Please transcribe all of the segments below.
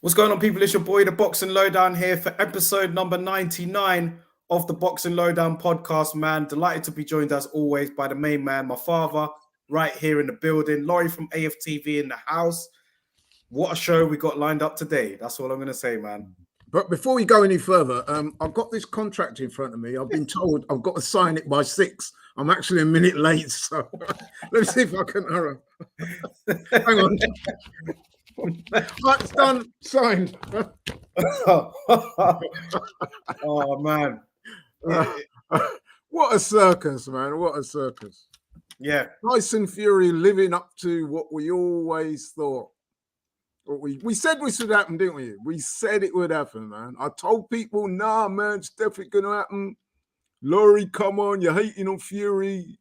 What's going on, people? It's your boy, the Boxing Lowdown, here for episode number 99 of the Boxing Lowdown podcast, man. Delighted to be joined, as always, by the main man, my father, right here in the building. Laurie from AFTV in the house. What a show we got lined up today. That's all I'm going to say, man. But before we go any further, I've got this contract in front of me. I've been told I've got to sign it by 6. I'm actually a minute late, so let's see if I can hurry. Hang on. It's done, signed. Oh, man. What a circus, man. What a circus. Yeah. Tyson Fury living up to what we always thought. We said this would happen, didn't we? We said it would happen, man. I told people, nah, man, it's definitely going to happen. Laurie, come on, you're hating on Fury.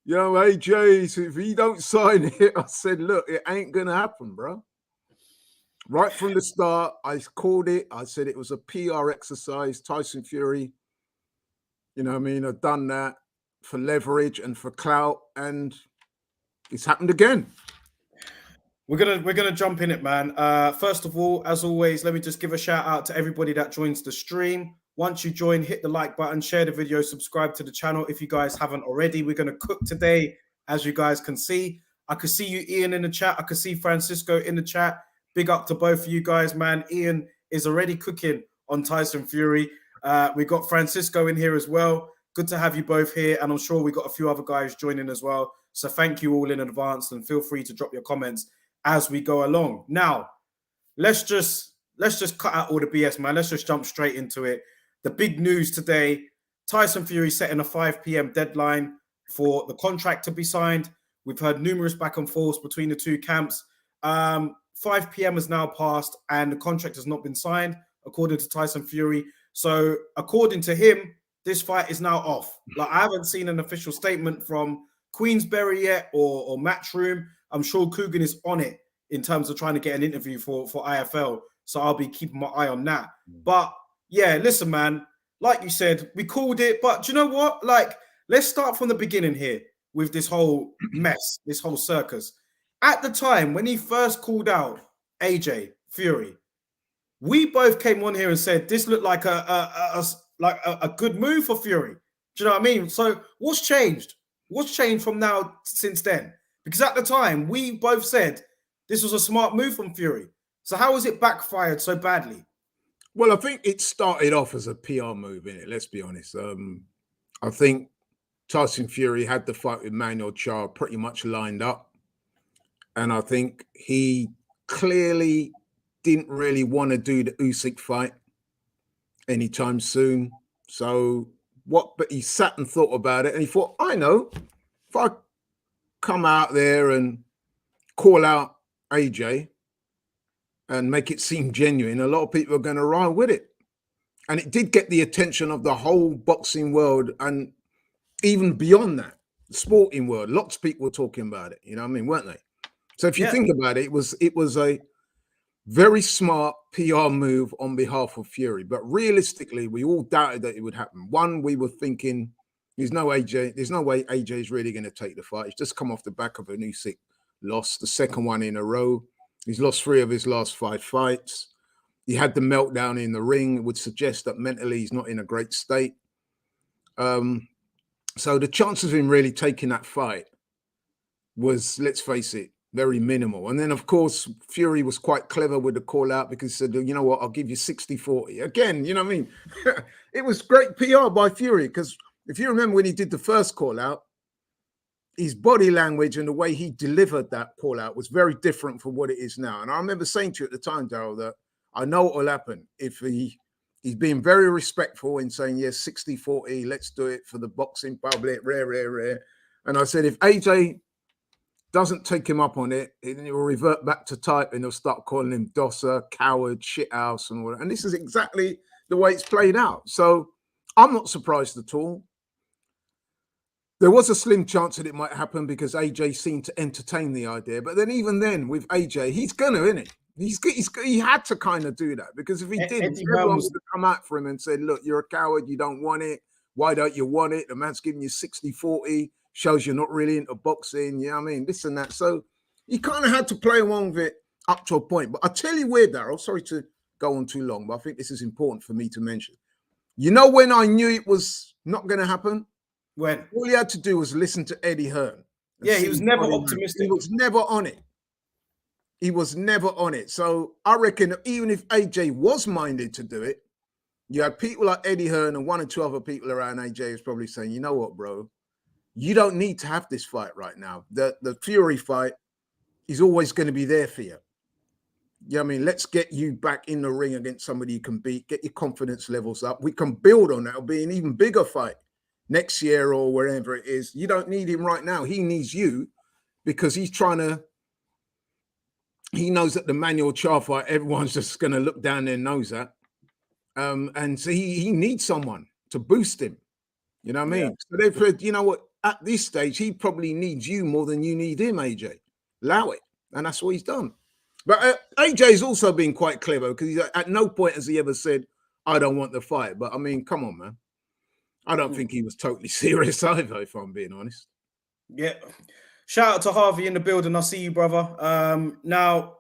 You know, AJ, so if he don't sign it, I said, look, it ain't going to happen, bro. Right from the start, I called it. I said it was a PR exercise. Tyson Fury, you know what I mean, I've done that for leverage and for clout, and it's happened again. We're gonna jump in it, man. First of all, as always, let me just give a shout out to everybody that joins the stream. Once you join, hit the like button, share the video, subscribe to the channel if you guys haven't already. We're gonna cook today, as you guys can see. I could see you, Ian, in the chat. I could see Francisco in the chat. Big up to both of you guys, man. Ian is already cooking on Tyson Fury. We got Francisco in here as well. Good to have you both here, and I'm sure we got a few other guys joining as well. So thank you all in advance, and feel free to drop your comments as we go along. Now, let's just cut out all the BS, man. Let's just jump straight into it. The big news today, Tyson Fury setting a 5 p.m. deadline for the contract to be signed. We've heard numerous back and forths between the two camps. 5 p.m. has now passed and the contract has not been signed, according to Tyson Fury. So according to him, this fight is now off. Like, I haven't seen an official statement from Queensberry yet or Matchroom. I'm sure Coogan is on it in terms of trying to get an interview for IFL. So I'll be keeping my eye on that. But yeah, listen, man, like you said, we called it. But do you know what? Like, let's start from the beginning here with this whole mess, this whole circus. At the time when he first called out AJ Fury, we both came on here and said this looked like a good move for Fury. Do you know what I mean? So what's changed? What's changed from now since then? Because at the time, we both said this was a smart move from Fury. So how has it backfired so badly? Well, I think it started off as a PR move, innit? Let's be honest. I think Tyson Fury had the fight with Manuel Charr pretty much lined up. And I think he clearly didn't really want to do the Usyk fight anytime soon. So but he sat and thought about it, and he thought, I know, if I come out there and call out AJ and make it seem genuine, a lot of people are going to ride with it. And it did get the attention of the whole boxing world, and even beyond that, the sporting world. Lots of people were talking about it, you know what I mean, weren't they? So if you think about it, it was a very smart PR move on behalf of Fury. But realistically, we all doubted that it would happen. One, we were thinking, there's no way AJ is really going to take the fight. He's just come off the back of an Usyk loss, the second one in a row. He's lost 3 of his last 5 fights. He had the meltdown in the ring. It would suggest that mentally he's not in a great state. So the chances of him really taking that fight was, let's face it, very minimal. And then, of course, Fury was quite clever with the call out, because he said, you know what, I'll give you 60-40. Again, you know what I mean? It was great PR by Fury, because if you remember when he did the first call out, his body language and the way he delivered that call out was very different from what it is now. And I remember saying to you at the time, Daryl, that I know what will happen if he's being very respectful in saying, yes, 60-40, let's do it for the boxing public, rare. And I said, if AJ doesn't take him up on it, then he will revert back to type, and he'll start calling him dosser, coward, shithouse, and all that. And this is exactly the way it's played out. So I'm not surprised at all. There was a slim chance that it might happen because AJ seemed to entertain the idea. But then even then, with AJ, he's going to, innit? He had to kind of do that, because if he didn't, everyone would have come out for him and said, look, you're a coward, you don't want it. Why don't you want it? The man's giving you 60-40, shows you're not really into boxing, you know what I mean? This and that. So he kind of had to play along with it. up to a point. But I tell you where, Daryl, sorry to go on too long, but I think this is important for me to mention. You know when I knew it was not going to happen? When? All he had to do was listen to Eddie Hearn. Yeah, he was never optimistic. He was never on it. He was never on it. So I reckon even if AJ was minded to do it, you had people like Eddie Hearn and one or two other people around AJ who's probably saying, you know what, bro? You don't need to have this fight right now. The Fury fight is always going to be there for you. Yeah, I mean, let's get you back in the ring against somebody you can beat, get your confidence levels up. We can build on that. It'll be an even bigger fight next year or wherever it is. You don't need him right now. He needs you because he's trying to, he knows that the Manuel Charr fight, everyone's just going to look down their nose at. And so he needs someone to boost him. You know what I mean? So therefore, you know what? At this stage, he probably needs you more than you need him, AJ. Allow it. And that's what he's done. But AJ's also been quite clever because at no point has he ever said, I don't want the fight. But I mean, come on, man. I don't think he was totally serious either, if I'm being honest. Yeah. Shout out to Harvey in the building. I see you, brother. Now,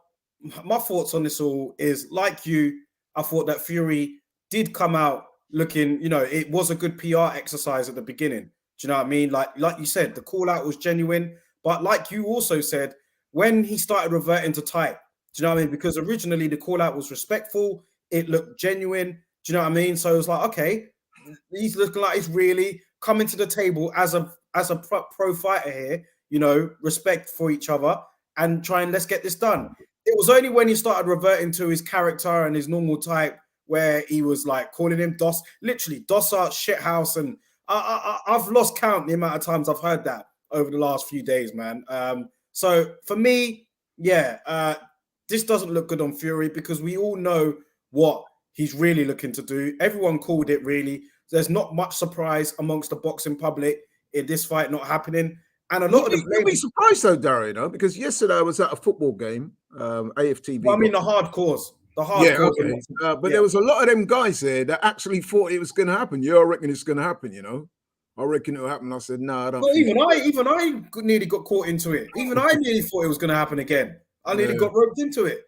my thoughts on this all is like you, I thought that Fury did come out looking, you know, it was a good PR exercise at the beginning. Do you know what I mean? Like you said, the call out was genuine. But like you also said, when he started reverting to type, do you know what I mean? Because originally the call out was respectful. It looked genuine. Do you know what I mean? So it was like, okay, he's looking like he's really coming to the table as a pro fighter here, you know, respect for each other and try and let's get this done. It was only when he started reverting to his character and his normal type where he was like calling him literally Dossart shithouse. And I've lost count the amount of times I've heard that over the last few days, man. So for me, yeah, this doesn't look good on Fury because we all know what he's really looking to do. Everyone called it, really. There's not much surprise amongst the boxing public in this fight not happening. And a lot of the You'll be surprised though, Darren, you know, because yesterday I was at a football game, AFTV. Well, I mean, the hardcores. Yeah, okay. But there was a lot of them guys there that actually thought it was going to happen. Yeah, I reckon it's going to happen, you know. I reckon it'll happen. I said, no, I don't. Well, even I nearly got caught into it. Even I nearly thought it was going to happen again. I nearly got roped into it.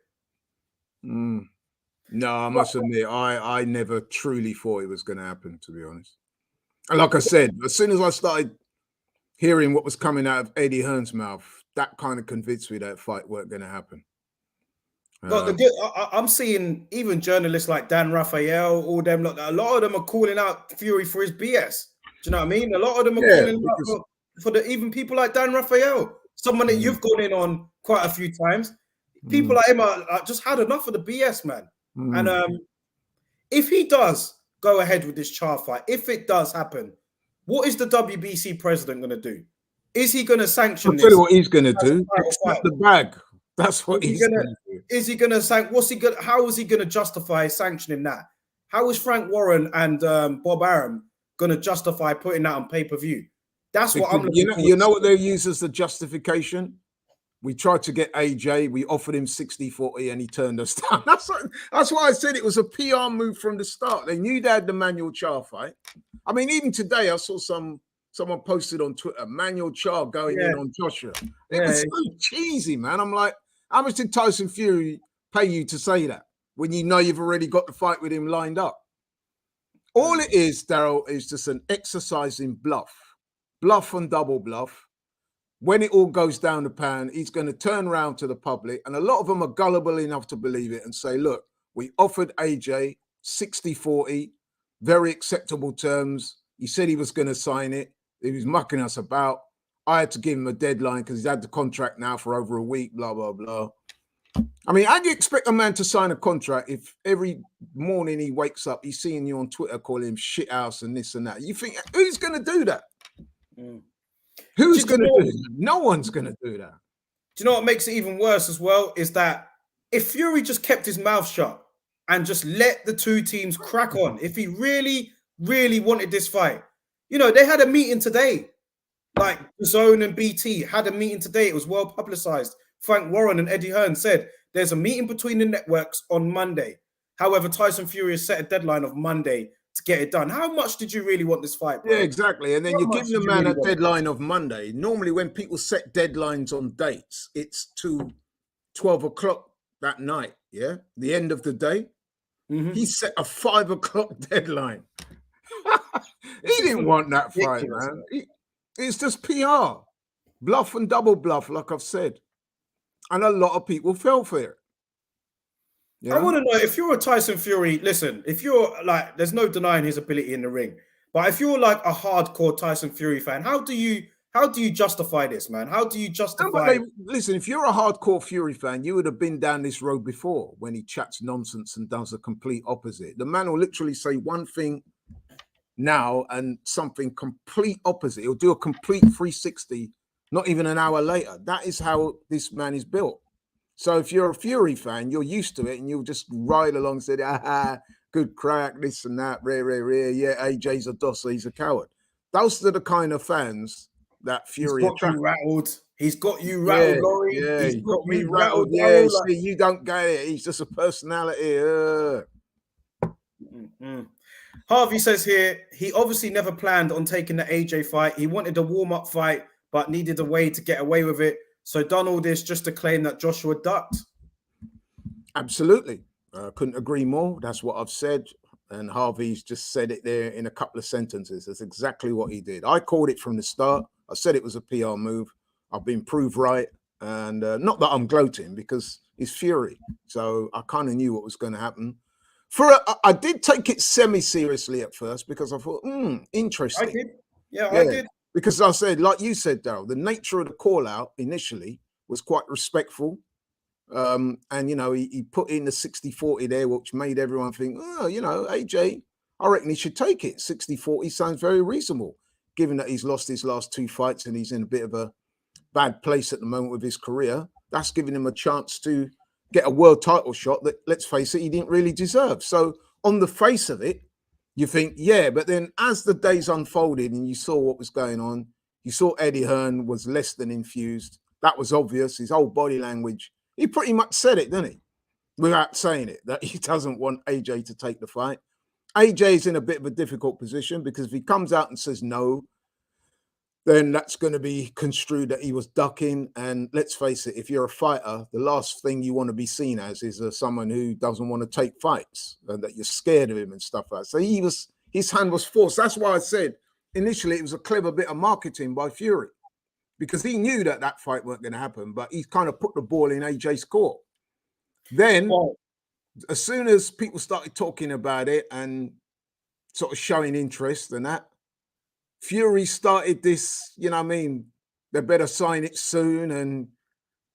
No, I must admit, I never truly thought it was going to happen, to be honest. And like I said, as soon as I started hearing what was coming out of Eddie Hearn's mouth, that kind of convinced me that fight weren't going to happen. I'm seeing even journalists like Dan Raphael, all them, look, a lot of them are calling out Fury for his BS. Do you know what I mean? A lot of them are calling out for the even people like Dan Raphael, someone that you've gone in on quite a few times. People like him are just had enough of the BS, man. And if he does go ahead with this Charr fight, if it does happen, what is the WBC president going to do? Is he going to sanction this? I'll tell you what he's going to do. Accept the bag. That's what he's going to do. Is he going to sanction? How is he going to justify sanctioning that? How is Frank Warren and Bob Arum going to justify putting that on pay-per-view? That's what I'm looking for. You know what they use as the justification? We tried to get AJ. We offered him 60-40 and he turned us down. That's why I said it was a PR move from the start. They knew they had the Manuel Charr fight. I mean, even today I saw someone posted on Twitter, Manuel Charr going in on Joshua. It was so cheesy, man. I'm like, how much did Tyson Fury pay you to say that when you know you've already got the fight with him lined up? All it is, Daryl, is just an exercise in bluff and double bluff. When it all goes down the pan, he's going to turn around to the public. And a lot of them are gullible enough to believe it and say, look, we offered AJ 60-40, very acceptable terms. He said he was going to sign it. He was mucking us about. I had to give him a deadline because he's had the contract now for over a week, blah, blah, blah. I mean, how do you expect a man to sign a contract if every morning he wakes up, he's seeing you on Twitter calling him shithouse and this and that? You think, who's going to do that? Who's going to do that? No one's going to do that. Do you know what makes it even worse as well? Is that if Fury just kept his mouth shut and just let the two teams crack on, if he really, really wanted this fight, you know, they had a meeting today. Like Zone and BT had a meeting today. It was well publicized. Frank Warren and Eddie Hearn said there's a meeting between the networks on Monday. However, Tyson Fury has set a deadline of Monday to get it done. How much did you really want this fight, bro? Yeah, exactly. And then you're giving the man a deadline of Monday. Normally, when people set deadlines on dates, it's to 12 o'clock that night, yeah, the end of the day, he set a 5 o'clock deadline. He didn't want that fight, man. It's just PR, bluff and double bluff, like I've said. And a lot of people fell for it. I want to know, if you're a Tyson Fury, listen, if you're like, there's no denying his ability in the ring, but if you're like a hardcore Tyson Fury fan, how do you justify this, man? How do you justify? Listen, if you're a hardcore Fury fan, you would have been down this road before when he chats nonsense and does the complete opposite. The man will literally say one thing now and something complete opposite. He'll do a complete 360, not even an hour later. That is how this man is built. So if you're a Fury fan, you're used to it and you'll just ride along and say, good crack, this and that, rare. Yeah, AJ's a dosser, he's a coward. Those are the kind of fans that Fury attracts. He's got you rattled, Laurie. Yeah, he's got me rattled. Yeah, see, you don't get it. He's just a personality. Harvey says here, he obviously never planned on taking the AJ fight. He wanted a warm-up fight, but needed a way to get away with it. So done all this just to claim that Joshua ducked. Absolutely. Couldn't agree more. That's what I've said. And Harvey's just said it there in a couple of sentences. That's exactly what he did. I called it from the start. I said it was a PR move. I've been proved right. And not that I'm gloating, because it's Fury. So I kind of knew what was going to happen. I did take it semi-seriously at first because I thought, interesting. I did. Yeah, I did. Because I said, like you said, Daryl, the nature of the call out initially was quite respectful. And, you know, he put in the 60-40 there, which made everyone think, oh, you know, AJ, I reckon he should take it. 60-40 sounds very reasonable, given that he's lost his last 2 fights and he's in a bit of a bad place at the moment with his career. That's giving him a chance to get a world title shot that, let's face it, he didn't really deserve. So on the face of it, you think, yeah, but then as the days unfolded and you saw what was going on, you saw Eddie Hearn was less than infused. That was obvious. His whole body language, he pretty much said it, didn't he? Without saying it, that he doesn't want AJ to take the fight. AJ is in a bit of a difficult position because if he comes out and says no, then that's going to be construed that he was ducking. And let's face it, if you're a fighter, the last thing you want to be seen as is someone who doesn't want to take fights and that you're scared of him and stuff like that. So his hand was forced. That's why I said initially it was a clever bit of marketing by Fury, because he knew that that fight weren't going to happen, but he kind of put the ball in AJ's court. Then, as soon as people started talking about it and sort of showing interest and that, Fury started this, you know what I mean? They better sign it soon. And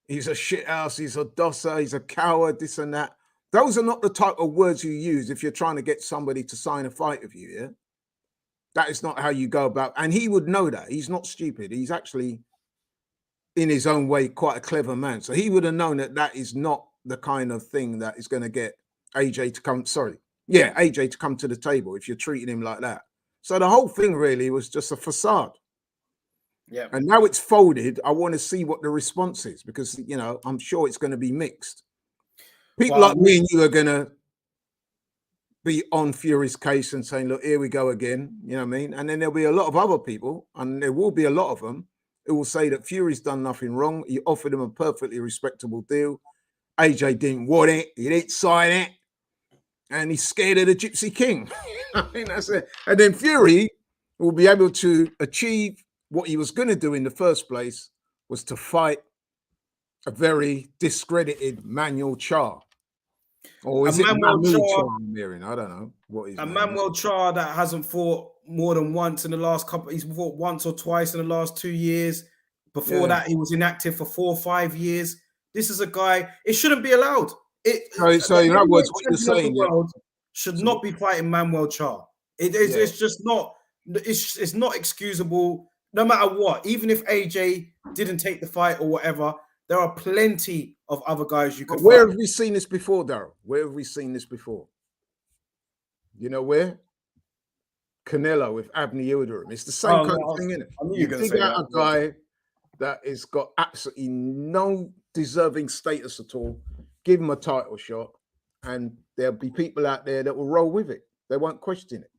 he's a shithouse, he's a dosser, he's a coward, this and that. Those are not the type of words you use if you're trying to get somebody to sign a fight with you, yeah? That is not how you go about. And he would know that. He's not stupid. He's actually, in his own way, quite a clever man. So he would have known that that is not the kind of thing that is going to get AJ to come, AJ to come to the table if you're treating him like that. So the whole thing really was just a facade. Yeah. And now it's folded. I want to see what the response is because, you know, I'm sure it's going to be mixed. People like me and you are going to be on Fury's case and saying, look, here we go again. You know what I mean? And then there'll be a lot of other people, and there will be a lot of them, who will say that Fury's done nothing wrong. He offered him a perfectly respectable deal. AJ didn't want it. He didn't sign it. And he's scared of the Gypsy King. I think that's it. And then Fury will be able to achieve what he was going to do in the first place, was to fight a very discredited Manuel Charr. Or is it Manuel Charr? I don't know what he's. Manuel Charr that hasn't fought more than once in the last couple. He's fought once or twice in the last 2 years. Before that, he was inactive for 4 or 5 years. This is a guy. It shouldn't be allowed. So in other words, what you're saying should not be fighting Manuel Charr. It's just not. It's not excusable. No matter what, even if AJ didn't take the fight or whatever, there are plenty of other guys you could. Where have we seen this before, Daryl? Where have we seen this before? You know where? Canelo with Abner Yildirim. It's the same kind of thing, isn't it? You dig out a guy that has got absolutely no deserving status at all, give him a title shot, and there'll be people out there that will roll with it. They won't question it.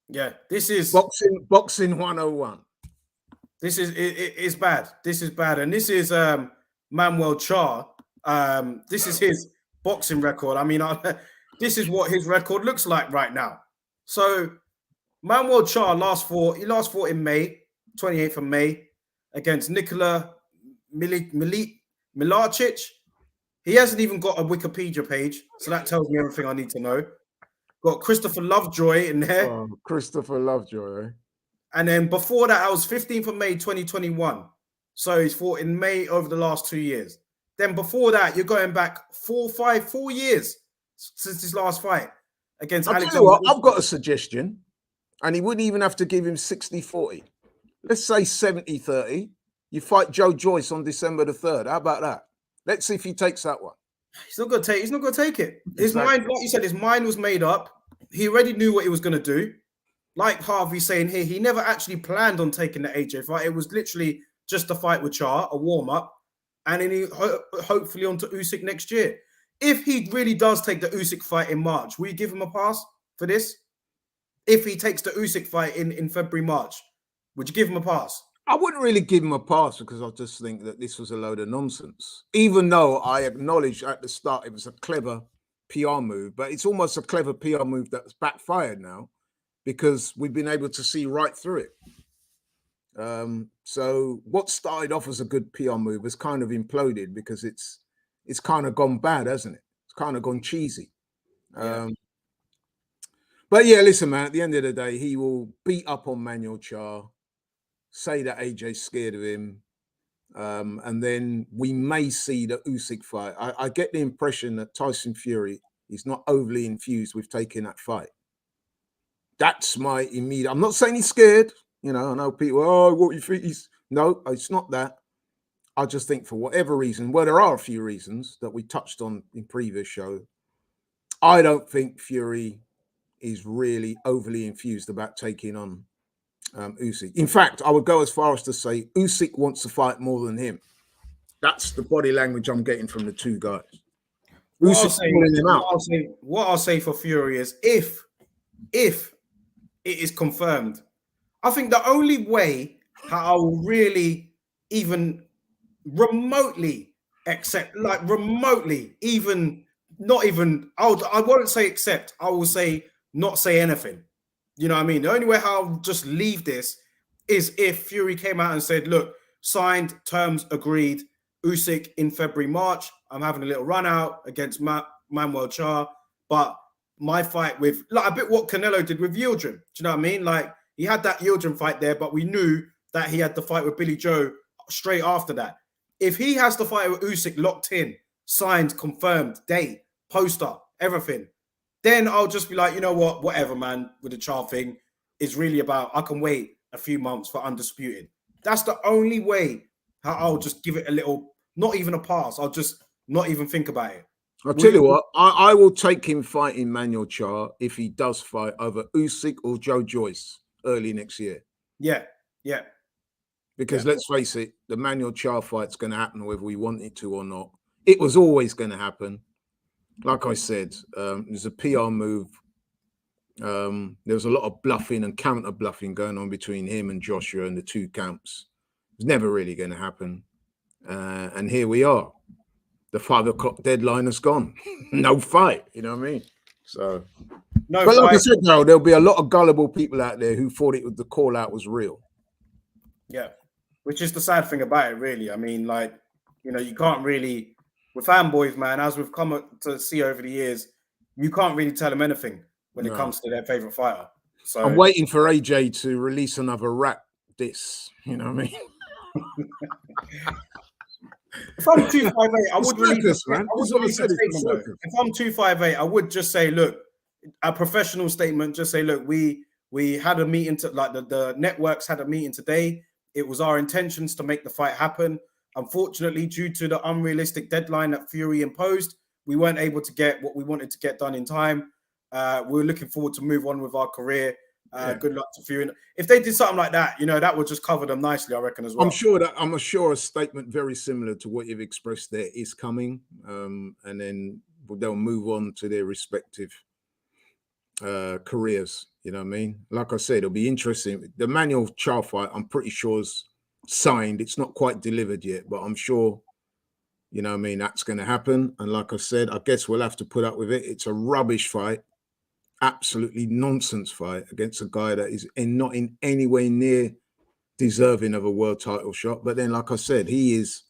Yeah, this is boxing 101. This is bad. This is bad, and this is Manuel Charr This is his boxing record. I mean, this is what his record looks like right now. So Manuel Charr last fought in May, 28th of May, against Nikola Milacic. He hasn't even got a Wikipedia page, so that tells me everything I need to know. Got Christopher Lovejoy in there. Oh, Christopher Lovejoy, eh? And then before that, I was 15th of May, 2021. So he's fought in May over the last 2 years. Then before that, you're going back 4 years since his last fight against Alexander. Tell you what, I've got a suggestion, and he wouldn't even have to give him 60-40. Let's say 70-30. You fight Joe Joyce on December the 3rd. How about that? Let's see if he takes that one. He's not going to take it. His mind, like you said, his mind was made up. He already knew what he was going to do. Like Harvey's saying here, he never actually planned on taking the AJ fight. It was literally just a fight with Charr, a warm-up, and then he hopefully on to Usyk next year. If he really does take the Usyk fight in March, will you give him a pass for this? If he takes the Usyk fight in February, March, would you give him a pass? I wouldn't really give him a pass because I just think that this was a load of nonsense. Even though I acknowledged at the start it was a clever PR move, but it's almost a clever PR move that's backfired now because we've been able to see right through it. So what started off as a good PR move has kind of imploded because it's kind of gone bad, hasn't it? It's kind of gone cheesy. Yeah. But yeah, listen, man, at the end of the day, he will beat up on Manuel Charr, say that AJ's scared of him, and then we may see the Usyk fight. I get the impression that Tyson Fury is not overly infused with taking that fight. That's my immediate. I'm not saying he's scared. You know, I know people, oh, what you think he's... No, it's not that. I just think for whatever reason, well, there are a few reasons that we touched on in previous show. I don't think Fury is really overly infused about taking on Usyk. In fact, I would go as far as to say Usyk wants to fight more than him. That's the body language I'm getting from the two guys. What I'll say for Fury is if it is confirmed, I think the only way how I will really even remotely accept, like remotely, even not even, I won't say accept, I will say not say anything. You know what I mean? The only way how I'll just leave this is if Fury came out and said, look, signed, terms agreed, Usyk in February, March. I'm having a little run out against Manuel Charr, but my fight with, like a bit what Canelo did with Yildirim. Do you know what I mean? Like he had that Yildirim fight there, but we knew that he had the fight with Billy Joe straight after that. If he has the fight with Usyk locked in, signed, confirmed, date, poster, everything, then I'll just be like, you know what, whatever, man, with the Charr thing, it's really about, I can wait a few months for Undisputed. That's the only way how I'll just give it a little, not even a pass. I'll just not even think about it. I'll tell you what, I will take him fighting Manuel Charr if he does fight over Usyk or Joe Joyce early next year. Yeah. Because let's face it, the Manuel Charr fight's going to happen whether we want it to or not. It was always going to happen. Like I said, there's a PR move. There was a lot of bluffing and counter bluffing going on between him and Joshua and the two camps. It was never really going to happen. And here we are. The 5 o'clock deadline has gone. No fight. You know what I mean? So, no. But like I said, though, there'll be a lot of gullible people out there who thought the call out was real. Yeah, which is the sad thing about it, really. I mean, like, you know, you can't really, with fanboys, man, as we've come to see over the years, you can't really tell them anything when it comes to their favorite fighter. So I'm waiting for AJ to release another rap diss. You know what I mean? If I'm 258, I would release a statement. If I'm 258, I would just say, look, a professional statement. Just say, look, we had a meeting the networks had a meeting today. It was our intentions to make the fight happen. Unfortunately, due to the unrealistic deadline that Fury imposed, we weren't able to get what we wanted to get done in time. We're looking forward to move on with our career. Good luck to Fury. If they did something like that, you know, that would just cover them nicely, I reckon, as well. I'm sure a statement very similar to what you've expressed there is coming, and then they'll move on to their respective careers. You know what I mean? Like I said, it'll be interesting. The Manuel Charr fight, I'm pretty sure is signed. It's not quite delivered yet, but I'm sure You know what I mean? That's going to happen. And like I said, I guess we'll have to put up with it. It's a rubbish fight, absolutely nonsense fight against a guy that is not in any way near deserving of a world title shot. But then, like I said, he is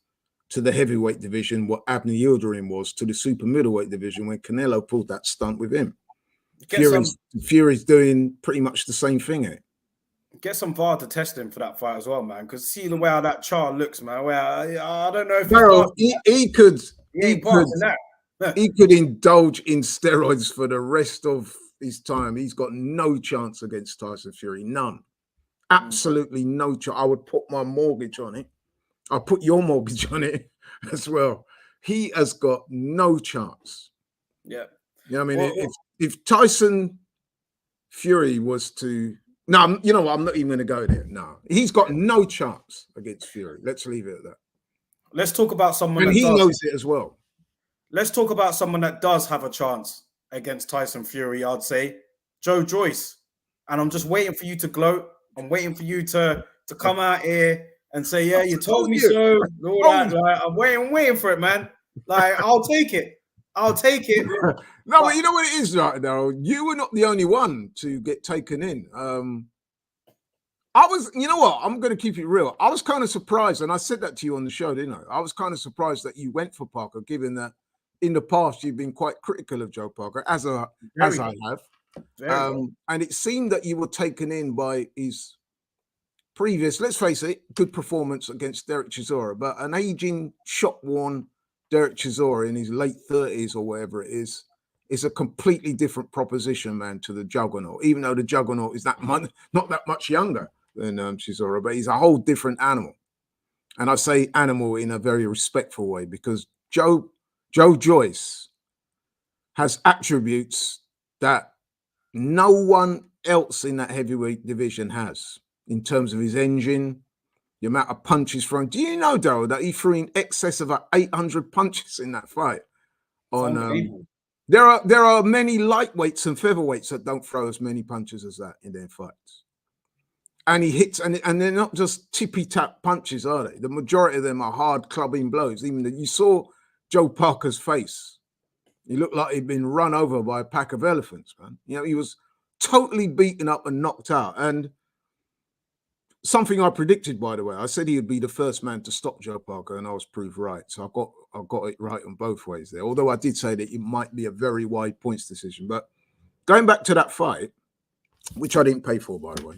to the heavyweight division what Abner Yildirim was to the super middleweight division when Canelo pulled that stunt with him. Fury's doing pretty much the same thing, eh? Get some VAR to test him for that fight as well, man. Because see the way how that Charr looks, man. Where I don't know if he could indulge in steroids for the rest of his time. He's got no chance against Tyson Fury, none, absolutely no chance. I would put my mortgage on it. I'll put your mortgage on it as well. He has got no chance. Yeah, you know what I mean. If Tyson Fury was to no, you know what? I'm not even going to go there. No, he's got no chance against Fury. Let's leave it at that. Let's talk about someone, and he knows it as well. Let's talk about someone that does have a chance against Tyson Fury. I'd say Joyce, and I'm just waiting for you to gloat. I'm waiting for you to come out here and say, "Yeah, you told me so." All that. Like, I'm waiting for it, man. Like, I'll take it. I'll take it. No, but you know what it is right now? You were not the only one to get taken in. I was, you know what? I'm going to keep it real. I was kind of surprised, and I said that to you on the show, didn't I? I was kind of surprised that you went for Parker, given that in the past you've been quite critical of Joe Parker, as I have. And it seemed that you were taken in by his previous, let's face it, good performance against Derek Chisora, but an aging, shot-worn Derek Chisora in his late 30s or whatever it is a completely different proposition, man, to the Juggernaut, even though the Juggernaut is not that much younger than Chisora, but he's a whole different animal. And I say animal in a very respectful way because Joe Joyce has attributes that no one else in that heavyweight division has in terms of his engine, the amount of punches thrown. Do you know, Daryl, that he threw in excess of 800 punches in that fight? There are many lightweights and featherweights that don't throw as many punches as that in their fights. And he hits, and they're not just tippy-tap punches, are they? The majority of them are hard clubbing blows. Even you saw Joe Parker's face. He looked like he'd been run over by a pack of elephants, man. You know, he was totally beaten up and knocked out. And something I predicted, by the way, I said he would be the first man to stop Joe Parker, and I was proved right. So I got it right on both ways there. Although I did say that it might be a very wide points decision. But going back to that fight, which I didn't pay for, by the way,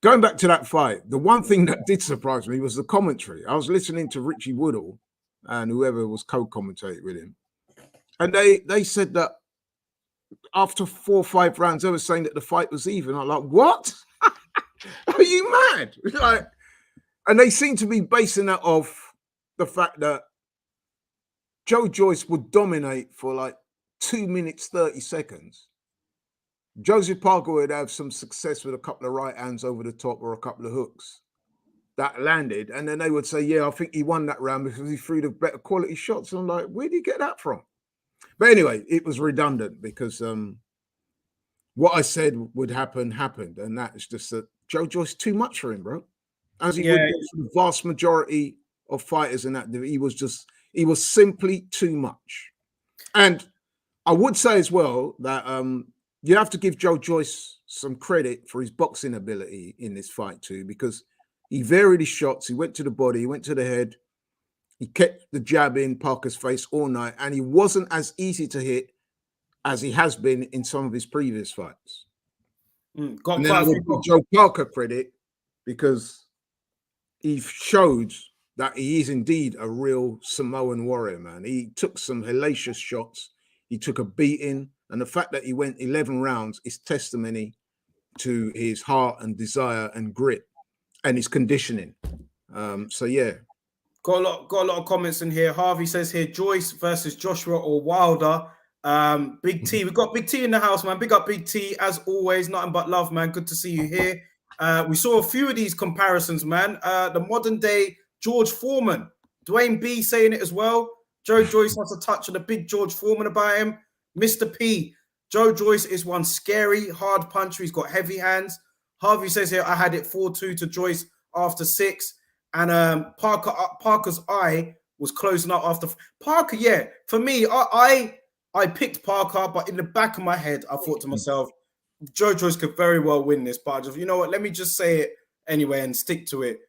going back to that fight, the one thing that did surprise me was the commentary. I was listening to Richie Woodall and whoever was co-commentating with him, and they said that after 4 or 5 rounds, they were saying that the fight was even. I'm like, what? Are you mad? Like, and they seem to be basing that off the fact that Joe Joyce would dominate for like 2 minutes, 30 seconds. Joseph Parker would have some success with a couple of right hands over the top or a couple of hooks that landed. And then they would say, yeah, I think he won that round because he threw the better quality shots. And I'm like, where did he get that from? But anyway, it was redundant because what I said would happen happened. And that's just that Joe Joyce too much for him, bro. As he would be for the vast majority of fighters in that, he was simply too much. And I would say as well that you have to give Joe Joyce some credit for his boxing ability in this fight too, because he varied his shots. He went to the body, he went to the head. He kept the jab in Parker's face all night, and he wasn't as easy to hit as he has been in some of his previous fights. And then I would give Joe Parker credit because he showed that he is indeed a real Samoan warrior, man. He took some hellacious shots. He took a beating. And the fact that he went 11 rounds is testimony to his heart and desire and grit and his conditioning. So, yeah. Got a lot of comments in here. Harvey says here, Joyce versus Joshua or Wilder. Big T, we've got Big T in the house, man. Big up Big T, as always. Nothing but love, man. Good to see you here. We saw a few of these comparisons, man. The modern day George Foreman, Dwayne B saying it as well. Joe Joyce has a touch of the big George Foreman about him. Mr. P, Joe Joyce is one scary, hard puncher. He's got heavy hands. Harvey says here, I had it 4-2 to Joyce after 6. And Parker's eye was closing up after Parker. Yeah, for me, I picked Parker, but in the back of my head, I thought to myself, Joyce could very well win this. But I just, you know what? Let me just say it anyway and stick to it.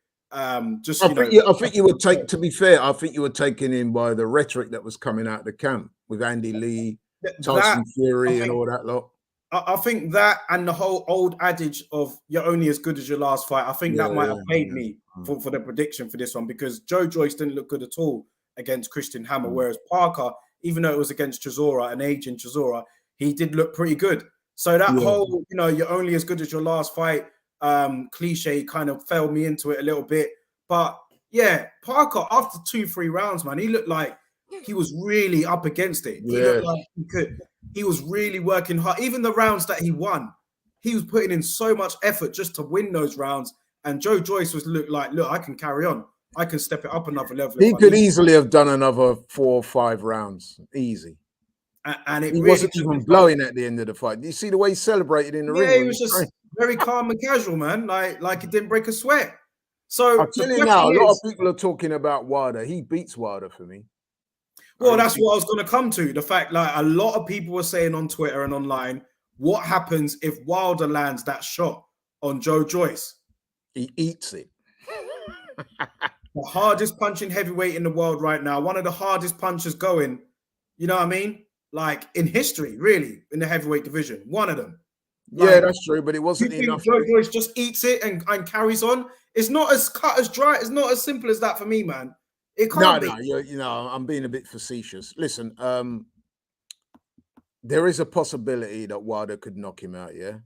Just I think you were taken. To be fair, I think you were taken in by the rhetoric that was coming out of the camp with Andy Lee, Tyson Fury, and all that lot. I think that and the whole old adage of you're only as good as your last fight, I think that might have paid me for the prediction for this one, because Joyce didn't look good at all against Christian Hammer, whereas Parker, even though it was against Chisora, an aging Chisora, he did look pretty good. So that whole, you know, you're only as good as your last fight cliche kind of fell me into it a little bit. But yeah, Parker, after 2-3 rounds, man, he looked like he was really up against it. He looked like he was really working hard. Even the rounds that he won, he was putting in so much effort just to win those rounds. And Joyce was look, I can carry on. I can step it up another level. He could easily have done another 4 or 5 rounds, easy. And it he really wasn't even blowing at the end of the fight. Do you see the way he celebrated in the ring? Yeah, he was just very calm and casual, man. Like it didn't break a sweat. So I'll tell you now, a lot of people are talking about Wilder. He beats Wilder for me. Well, that's what I was going to come to. The fact, like, a lot of people were saying on Twitter and online, what happens if Wilder lands that shot on Joyce? He eats it. The hardest punching heavyweight in the world right now, one of the hardest punchers going, you know what I mean? Like, in history, really, in the heavyweight division, one of them. Like, yeah, that's true, but it wasn't enough. Joyce just eats it and carries on. It's not as cut as dry. It's not as simple as that for me, man. It can't be. No, you know, I'm being a bit facetious. Listen, there is a possibility that Wilder could knock him out, yeah?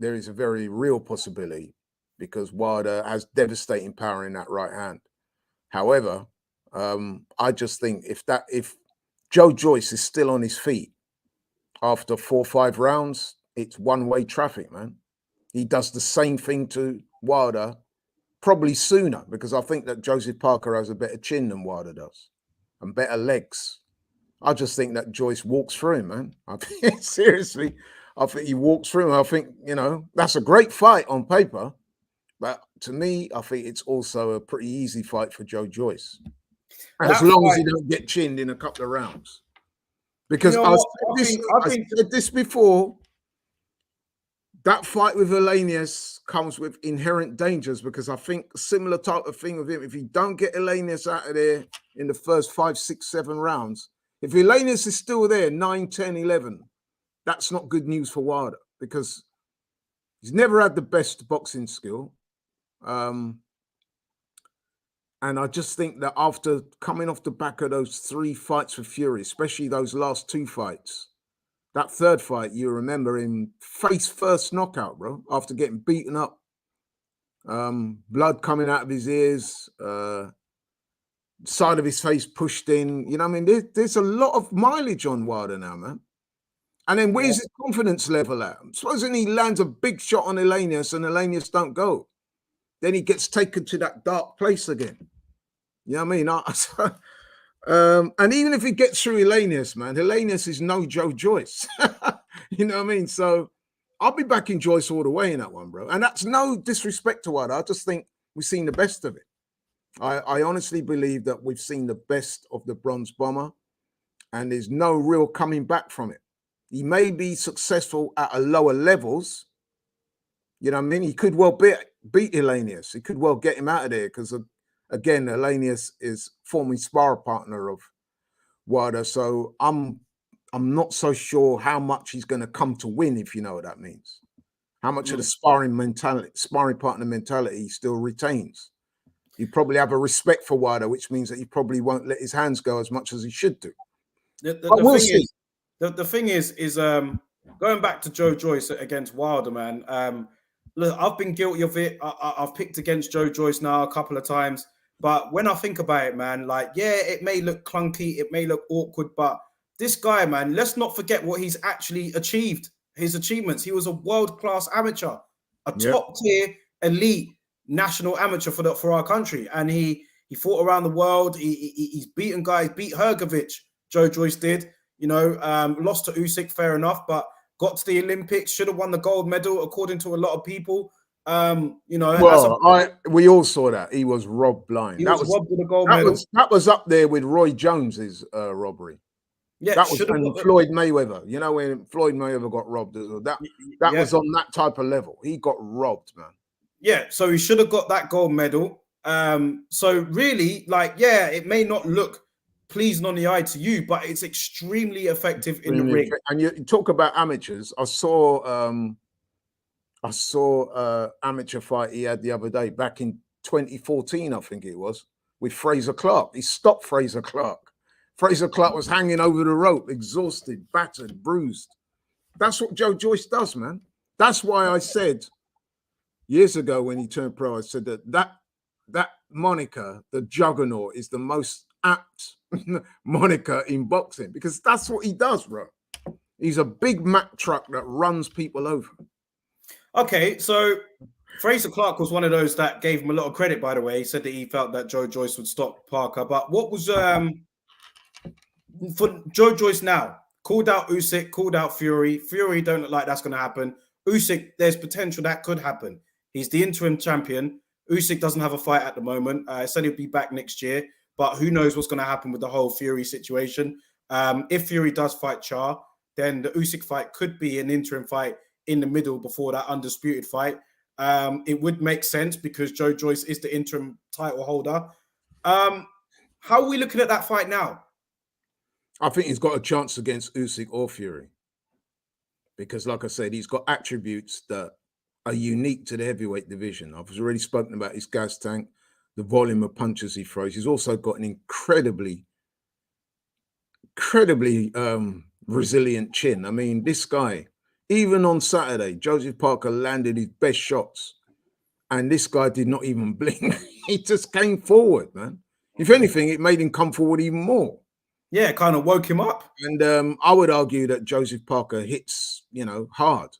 There is a very real possibility because Wilder has devastating power in that right hand. However, I just think if Joyce is still on his feet after 4 or 5 rounds, it's one-way traffic, man. He does the same thing to Wilder, probably sooner, because I think that Joseph Parker has a better chin than Wilder does and better legs. I just think that Joyce walks through him, man. I think, seriously, I think he walks through him. I think, you know, that's a great fight on paper. But to me, I think it's also a pretty easy fight for Joyce. As long as he don't get chinned in a couple of rounds. Because I said this before, that fight with Elenius comes with inherent dangers, because I think a similar type of thing with him, if you don't get Elenius out of there in the first 5, 6, 7 rounds, if Elenius is still there, 9, 10, 11, that's not good news for Wilder, because he's never had the best boxing skill. And I just think that after coming off the back of those 3 fights for Fury, especially those last 2 fights, that 3rd fight, you remember him face first knockout, bro, after getting beaten up. Blood coming out of his ears, side of his face pushed in. You know what I mean? There's a lot of mileage on Wilder now, man. And then where's his confidence level at? Supposing he lands a big shot on Elenius and Elenius don't go. Then he gets taken to that dark place again. You know what I mean? And even if he gets through Elenius, man, Elenius is no Joyce. You know what I mean? So I'll be backing Joyce all the way in that one, bro. And that's no disrespect to Wilder. I just think we've seen the best of it. I honestly believe that we've seen the best of the Bronze Bomber, and there's no real coming back from it. He may be successful at a lower levels. You know what I mean? He could well beat Elenius. He could well get him out of there because, again, Elenius is former sparring partner of Wilder. So I'm not so sure how much he's going to come to win, if you know what that means. How much of the sparring partner mentality he still retains. You probably have a respect for Wilder, which means that he probably won't let his hands go as much as he should do. The thing is going back to Joyce against Wilder, man. Look, I've been guilty of it. I've picked against Joyce now a couple of times. But when I think about it, man, like, yeah, it may look clunky, it may look awkward, but this guy, man, let's not forget what he's actually achieved. His achievements. He was a world-class amateur, a top-tier elite national amateur for our country. And he fought around the world. He's beaten guys, beat Hrgovic, Joyce did. You know, lost to Usyk, fair enough, but got to the Olympics, should have won the gold medal, according to a lot of people. You know, well, we all saw that he was robbed blind. he was robbed with a gold medal. That was up there with Roy Jones's robbery. Yeah, that was and Floyd Mayweather. You know, when Floyd Mayweather got robbed, that was on that type of level. He got robbed, man. Yeah, so he should have got that gold medal. So really, like, yeah, it may not look pleasing on the eye to you, but it's extremely effective in the ring. And you talk about amateurs. I saw amateur fight he had the other day back in 2014, I think it was, with Fraser Clark. He stopped Fraser Clark. Fraser Clark was hanging over the rope, exhausted, battered, bruised. That's what Joe Joyce does, man. That's why I said years ago when he turned pro, I said that moniker, the Juggernaut, is the most apt moniker in boxing, because that's what he does, bro. He's a big Mack truck that runs people over. Okay, so Fraser Clark was one of those that gave him a lot of credit, by the way. He said that he felt that Joe Joyce would stop Parker. But what was for Joe Joyce now? Called out Usyk, called out Fury. Fury don't look like that's going to happen. Usyk, there's potential that could happen. He's the interim champion. Usyk doesn't have a fight at the moment. I said he'll be back next year, but who knows what's going to happen with the whole Fury situation. If Fury does fight Charr, then the Usyk fight could be an interim fight in the middle before that undisputed fight. It would make sense because Joe Joyce is the interim title holder. How are we looking at that fight now? I think he's got a chance against Usyk or Fury. Because, like I said, he's got attributes that are unique to the heavyweight division. I've already spoken about his gas tank, the volume of punches he throws. He's also got an incredibly resilient chin. I mean, this guy, even on Saturday, Joseph Parker landed his best shots, and this guy did not even blink. He just came forward, man. If anything, it made him come forward even more. Yeah, it kind of woke him up. And I would argue that Joseph Parker hits, hard.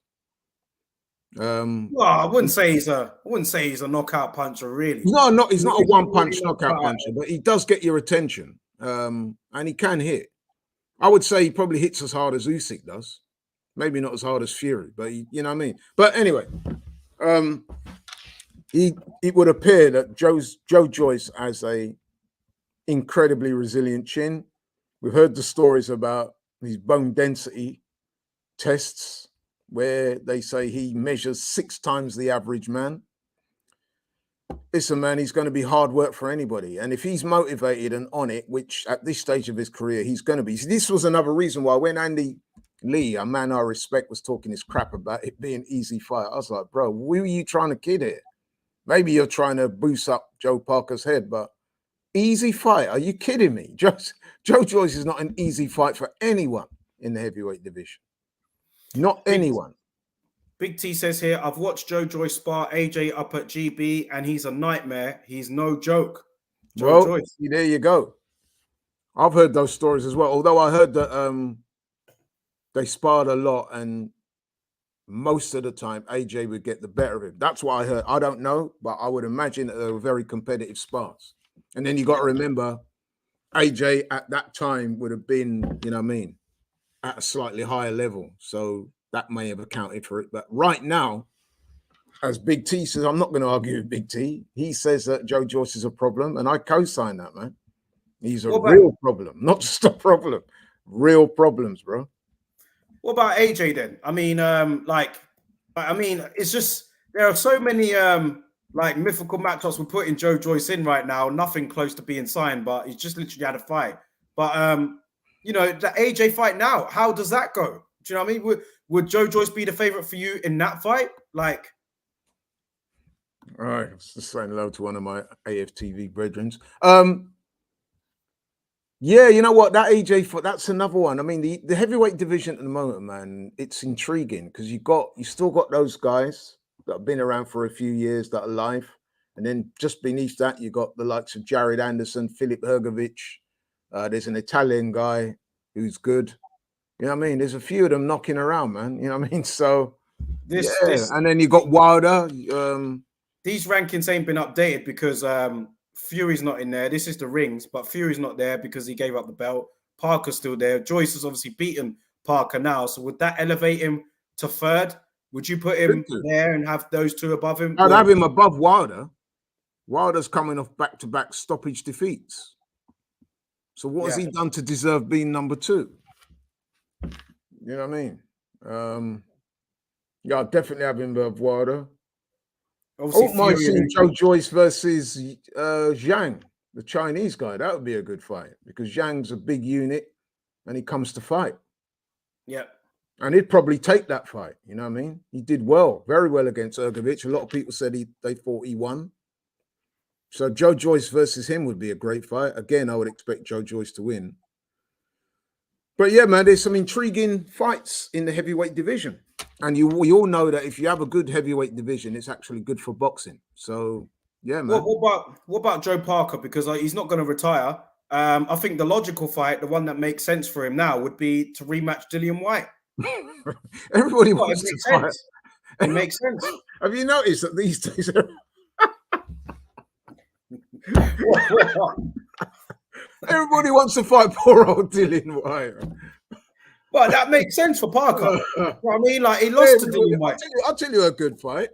Well, I wouldn't say he's a knockout puncher, really. He's not a one-punch knockout puncher, but he does get your attention. And he can hit. I would say he probably hits as hard as Usyk does. Maybe not as hard as Fury, but you know what I mean? But anyway, it would appear that Joe Joyce has a incredibly resilient chin. We've heard the stories about his bone density tests where they say he measures 6 times the average man. Listen, man, he's going to be hard work for anybody. And if he's motivated and on it, which at this stage of his career, he's going to be. This was another reason why when Andy Lee, a man I respect, was talking his crap about it being easy fight, I was like, bro, who are you trying to kid here? Maybe you're trying to boost up Joe Parker's head, but easy fight? Are you kidding me? Joe Joyce is not an easy fight for anyone in the heavyweight division. Not anyone. Big T says here, I've watched Joe Joyce spar AJ up at GB, and he's a nightmare. He's no joke. Joe Joyce. There you go. I've heard those stories as well. Although I heard that they sparred a lot, and most of the time AJ would get the better of him. That's what I heard. I don't know, but I would imagine that they were very competitive spars. And then you got to remember, AJ at that time would have been, you know what I mean, at a slightly higher level. So that may have accounted for it. But right now, as Big T says, I'm not going to argue with Big T. He says that Joe Joyce is a problem, and I co-sign that, man. He's a real problem, not just a problem. Real problems, bro. What about AJ then? I mean, it's just there are so many mythical matchups we're putting Joe Joyce in right now. Nothing close to being signed, but he's just literally had a fight. But the AJ fight now, how does that go? Do you know what I mean? Would Joe Joyce be the favorite for you in that fight? Like, all right, I was just saying hello to one of my AFTV brethren. Yeah, you know what? That AJ fight, that's another one. I mean, the heavyweight division at the moment, man, it's intriguing because you still got those guys that have been around for a few years that are live. And then just beneath that, you got the likes of Jared Anderson, Filip Hrgovic. There's an Italian guy who's good. You know what I mean? There's a few of them knocking around, man. You know what I mean? So, and then you got Wilder. These rankings ain't been updated because Fury's not in there. This is the rings, but Fury's not there because he gave up the belt. Parker's still there. Joyce has obviously beaten Parker now. So would that elevate him to third? Would you put him there and have those two above him? I'd have him above Wilder. Wilder's coming off back-to-back stoppage defeats. So what has he done to deserve being number 2? You know what I mean? Yeah, I'll definitely have him above Wilder. Obviously, might see Joyce versus Zhang, the Chinese guy. That would be a good fight because Zhang's a big unit and he comes to fight. Yeah. And he'd probably take that fight. You know what I mean? He did well, very well against Ergovic. A lot of people said they thought he won. So Joe Joyce versus him would be a great fight. Again, I would expect Joe Joyce to win. But yeah, man, there's some intriguing fights in the heavyweight division. And we all know that if you have a good heavyweight division, it's actually good for boxing. So, yeah, man. What about Joe Parker? Because he's not going to retire. I think the logical fight, the one that makes sense for him now, would be to rematch Dillian Whyte. Everybody wants to fight. It makes sense. Have you noticed that these days... Everybody wants to fight poor old Dillian Whyte. Well, that makes sense for Parker. You know what I mean? Like, he lost to Dillian Whyte. I'll tell you a good fight.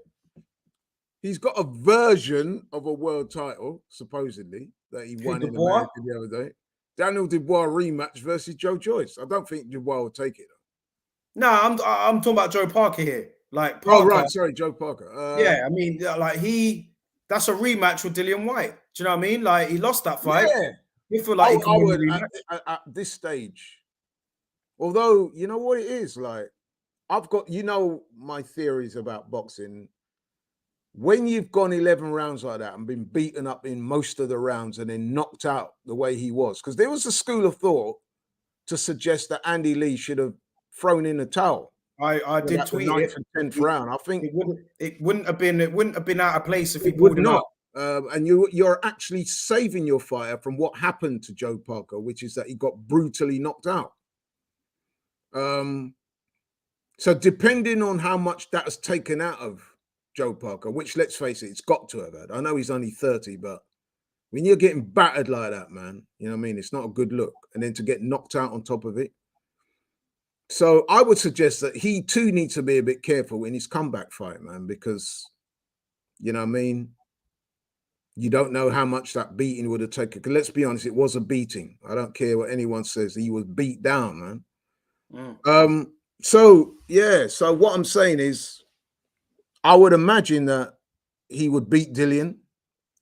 He's got a version of a world title, supposedly, that he won in America the other day. Daniel Dubois rematch versus Joe Joyce. I don't think Dubois will take it. No, I'm talking about Joe Parker here. Like, Parker, oh, right. Sorry, Joe Parker. Yeah, I mean, like, that's a rematch with Dillian Whyte. Do you know what I mean? Like, he lost that fight. Yeah. You feel like he can win the rematch. At this stage, although, you know what it is? Like, I've got, my theories about boxing. When you've gone 11 rounds like that and been beaten up in most of the rounds and then knocked out the way he was, because there was a school of thought to suggest that Andy Lee should have thrown in the towel. I did tweet the 9th and 10th round. I think it wouldn't have been out of place if he pulled him out. And you're actually saving your fighter from what happened to Joe Parker, which is that he got brutally knocked out. So depending on how much that has taken out of Joe Parker, which, let's face it, it's got to have had. I know he's only 30, but when you're getting battered like that, man, you know what I mean? It's not a good look. And then to get knocked out on top of it. So I would suggest that he too needs to be a bit careful in his comeback fight, man, because, you know what I mean? You don't know how much that beating would have taken. Let's be honest, it was a beating. I don't care what anyone says. He was beat down, man. So, yeah. So what I'm saying is, I would imagine that he would beat Dillian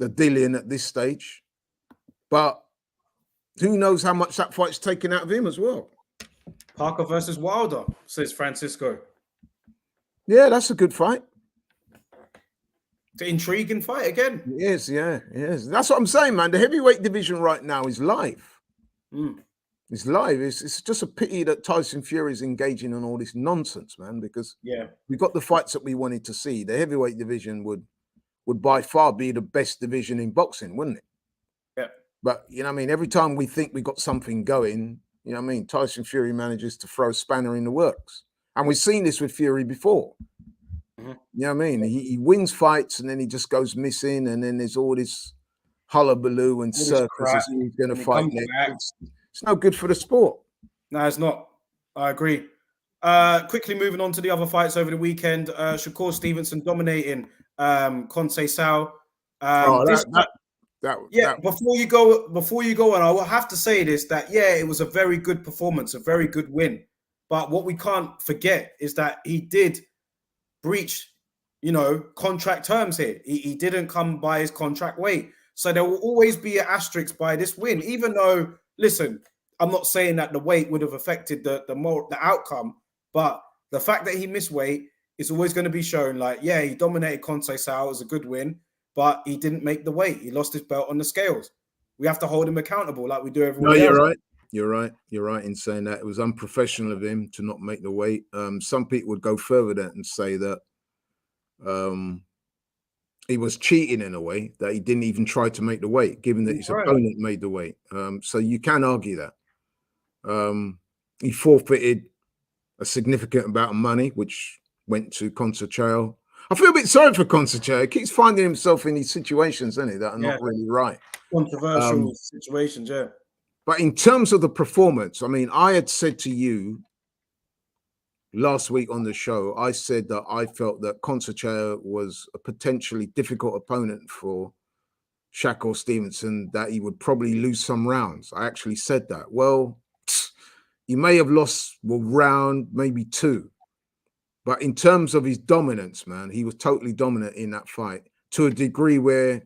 at this stage. But who knows how much that fight's taken out of him as well. Parker versus Wilder, says Francisco. Yeah, that's a good fight. It's an intriguing fight again. Yes, yeah, yes. That's what I'm saying, man. The heavyweight division right now is live. It's live. It's just a pity that Tyson Fury is engaging in all this nonsense, man, because we got the fights that we wanted to see. The heavyweight division would by far be the best division in boxing, wouldn't it? Yeah. But, you know what I mean, every time we think we got something going, you know what I mean, Tyson Fury manages to throw a spanner in the works. And we've seen this with Fury before. You know what I mean? He wins fights and then he just goes missing, and then there's all this hullabaloo and circus as he's going to fight next. It's no good for the sport. No, it's not. I agree. Quickly moving on to the other fights over the weekend. Shakur Stevenson dominating Conceição. Before you go on, I will have to say this, that it was a very good performance, a very good win. But what we can't forget is that he did breach, contract terms here. He didn't come by his contract weight. So there will always be an asterisk by this win, even though, listen, I'm not saying that the weight would have affected the outcome, but the fact that he missed weight is always going to be shown like, he dominated Conceição. It was a good win, but he didn't make the weight. He lost his belt on the scales. We have to hold him accountable like we do everyone else. You're right. You're right. You're right in saying that. It was unprofessional of him to not make the weight. Some people would go further than and say that he was cheating in a way, that he didn't even try to make the weight, given that his opponent made the weight. So you can argue that. He forfeited a significant amount of money, which went to Conceição. I feel a bit sorry for Conceição. He keeps finding himself in these situations, doesn't he, that are not really right. Controversial situations, yeah. But in terms of the performance, I mean, I had said to you last week on the show, I said that I felt that Conceicao was a potentially difficult opponent for Shakur Stevenson, that he would probably lose some rounds. I actually said that. Well, he may have lost round, maybe 2. But in terms of his dominance, man, he was totally dominant in that fight to a degree where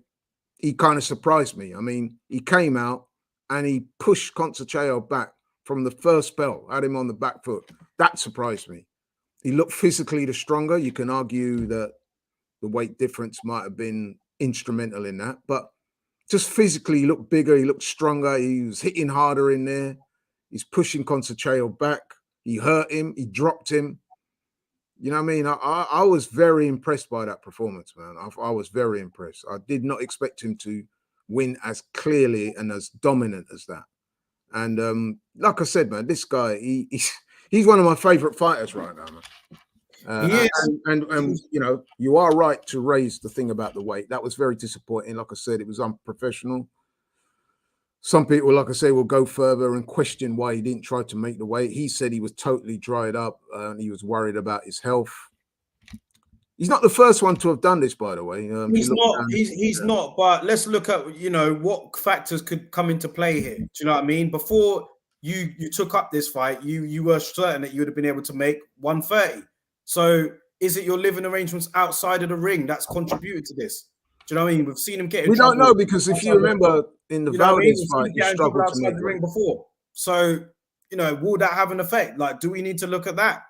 he kind of surprised me. I mean, he came out and he pushed Conceicao back from the first bell, had him on the back foot. That surprised me. He looked physically the stronger. You can argue that the weight difference might have been instrumental in that, but just physically he looked bigger, he looked stronger, he was hitting harder in there. He's pushing Conceicao back. He hurt him, he dropped him. You know what I mean? I was very impressed by that performance, man. I was very impressed. I did not expect him to win as clearly and as dominant as that. And like I said, man, this guy, he's one of my favorite fighters right now, man. He is. And you know, you are right to raise the thing about the weight. That was very disappointing. Like I said, it was unprofessional. Some people, like I say, will go further and question why he didn't try to make the weight. He said he was totally dried up and he was worried about his health. He's not the first one to have done this, by the way. He's not. He's not. But let's look at, you know, what factors could come into play here. Do you know what I mean? Before you took up this fight, you were certain that you would have been able to make 130. So is it your living arrangements outside of the ring that's contributed to this? Do you know what I mean? We've seen him get in trouble. We don't know, because if you remember in the Valdez fight, he struggled to make the ring before. So, you know, will that have an effect? Like, do we need to look at that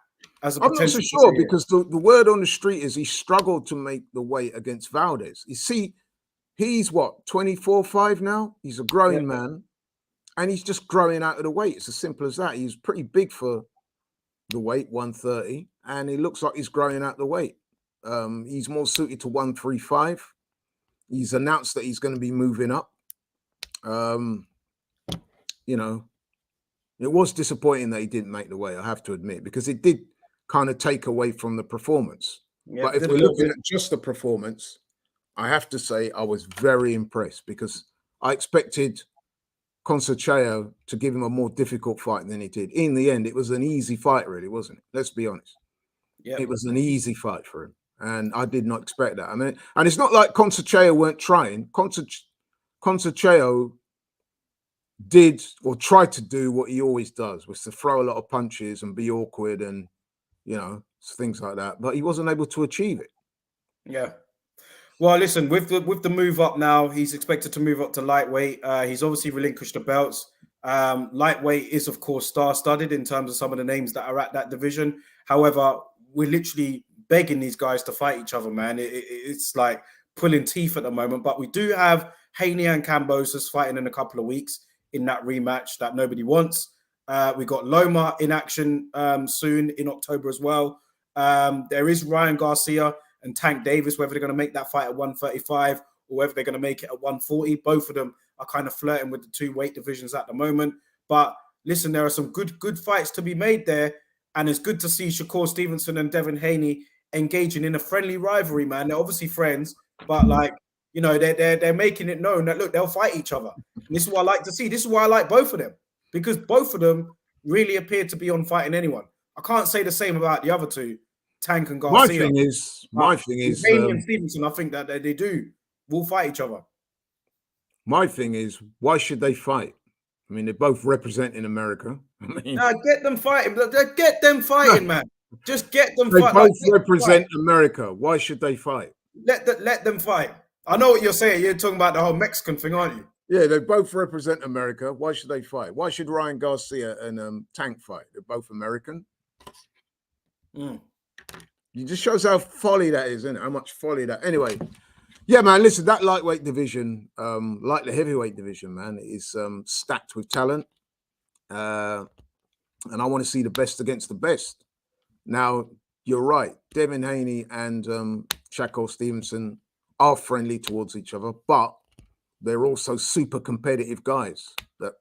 as a potential? I'm not so sure, because the word on the street is he struggled to make the weight against Valdez. You see, he's what, 24-5 now? He's a growing man, and he's just growing out of the weight. It's as simple as that. He's pretty big for the weight, 130, and he looks like he's growing out the weight. He's more suited to 135. He's announced that he's going to be moving up. You know, it was disappointing that he didn't make the weight, I have to admit, because it did kind of take away from the performance. But if we're looking at just the performance, I have to say I was very impressed, because I expected Conceicao to give him a more difficult fight than he did. In the end, it was an easy fight, really, wasn't it? Let's be honest. It was an easy fight for him. And I did not expect that. I mean, and it's not like Conceicao weren't trying. Conceicao did, or tried to do, what he always does, was to throw a lot of punches and be awkward and, you know, things like that. But he wasn't able to achieve it. Yeah. Well, listen, with the move up now, he's expected to move up to lightweight. He's obviously relinquished the belts. Lightweight is, of course, star-studded in terms of some of the names that are at that division. However, we're literally begging these guys to fight each other, man. It's like pulling teeth at the moment. But we do have Haney and Kambosos fighting in a couple of weeks in that rematch that nobody wants. We got Loma in action soon in October as well. There is Ryan Garcia and Tank Davis, whether they're going to make that fight at 135 or whether they're going to make it at 140. Both of them are kind of flirting with the 2 weight divisions at the moment. But listen, there are some good fights to be made there. And it's good to see Shakur Stevenson and Devin Haney engaging in a friendly rivalry, man. They're obviously friends, but like, you know, they're making it known that, look, they'll fight each other. And this is what I like to see. This is why I like both of them, because both of them really appear to be on fighting anyone. I can't say the same about the other two, Tank and Garcia. My thing is, Haney and Stevenson, I think that they will fight each other. My thing is, why should they fight? I mean, they're both representing America. I mean, get them fighting. Get them fighting, man. Just get them they fight. Both represent America. Why should they fight? Let them fight. I know what you're saying. You're talking about the whole Mexican thing, aren't you? Yeah, they both represent America. Why should they fight? Why should Ryan Garcia and Tank fight? They're both American. It just shows how folly that is, isn't it? How much folly that. Anyway, yeah, man. Listen, that lightweight division, like the heavyweight division, man, is stacked with talent, and I want to see the best against the best. Now, you're right. Devin Haney and Shakur Stevenson are friendly towards each other, but they're also super competitive guys that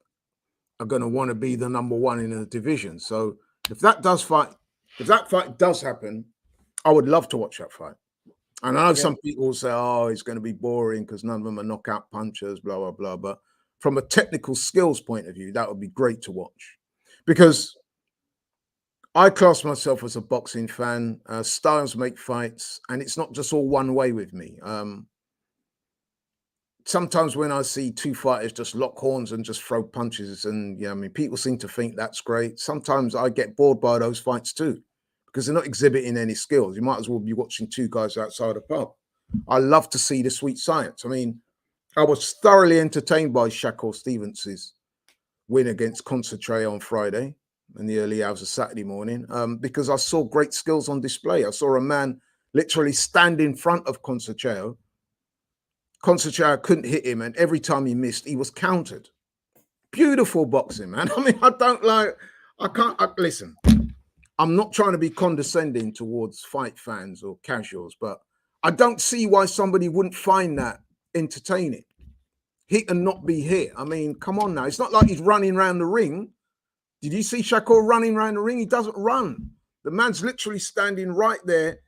are going to want to be the number one in the division. So if that fight does happen, I would love to watch that fight. And I know some people will say, oh, it's going to be boring because none of them are knockout punchers, blah, blah, blah. But from a technical skills point of view, that would be great to watch. Because I class myself as a boxing fan. Styles make fights, and it's not just all one way with me. Sometimes when I see two fighters just lock horns and just throw punches, and I mean, people seem to think that's great. Sometimes I get bored by those fights too, because they're not exhibiting any skills. You might as well be watching two guys outside a pub. I love to see the sweet science. I mean, I was thoroughly entertained by Shakur Stevenson's win against Concentrate on Friday in the early hours of Saturday morning, because I saw great skills on display. I saw a man literally stand in front of Concentrate. Concentrate couldn't hit him, and every time he missed, he was countered. Beautiful boxing, man. I mean, listen, I'm not trying to be condescending towards fight fans or casuals, but I don't see why somebody wouldn't find that entertaining. Hit and not be hit. I mean, come on now. It's not like he's running around the ring. Did you see Shakur running around the ring? He doesn't run. The man's literally standing right there,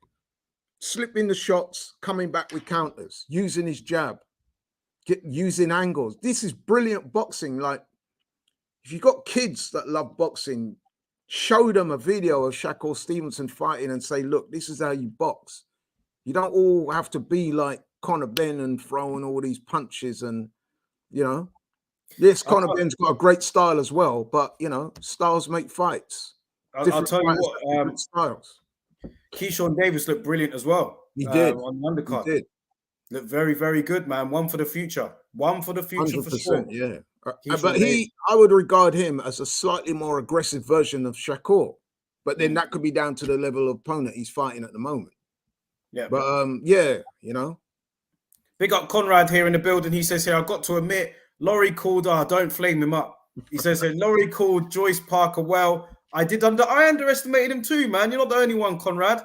slipping the shots, coming back with counters, using his jab, using angles. This is brilliant boxing. Like, if you've got kids that love boxing, show them a video of Shakur Stevenson fighting and say, look, this is how you box. You don't all have to be like Conor Benn and throwing all these punches and, yes, Conor Benn's got a great style as well, but, styles make fights. I'll tell you what, styles. Keyshawn Davis looked brilliant as well. He did. On the undercard. He did. Looked very, very good, man. One for the future. One for the future for sure. Yeah. But I would regard him as a slightly more aggressive version of Shakur. But then that could be down to the level of opponent he's fighting at the moment. Yeah. But Big up Conrad here in the building. He says here, I've got to admit, Laurie called, don't flame him up. He says here, Laurie called Joyce Parker well. I underestimated him too, man. You're not the only one, Conrad.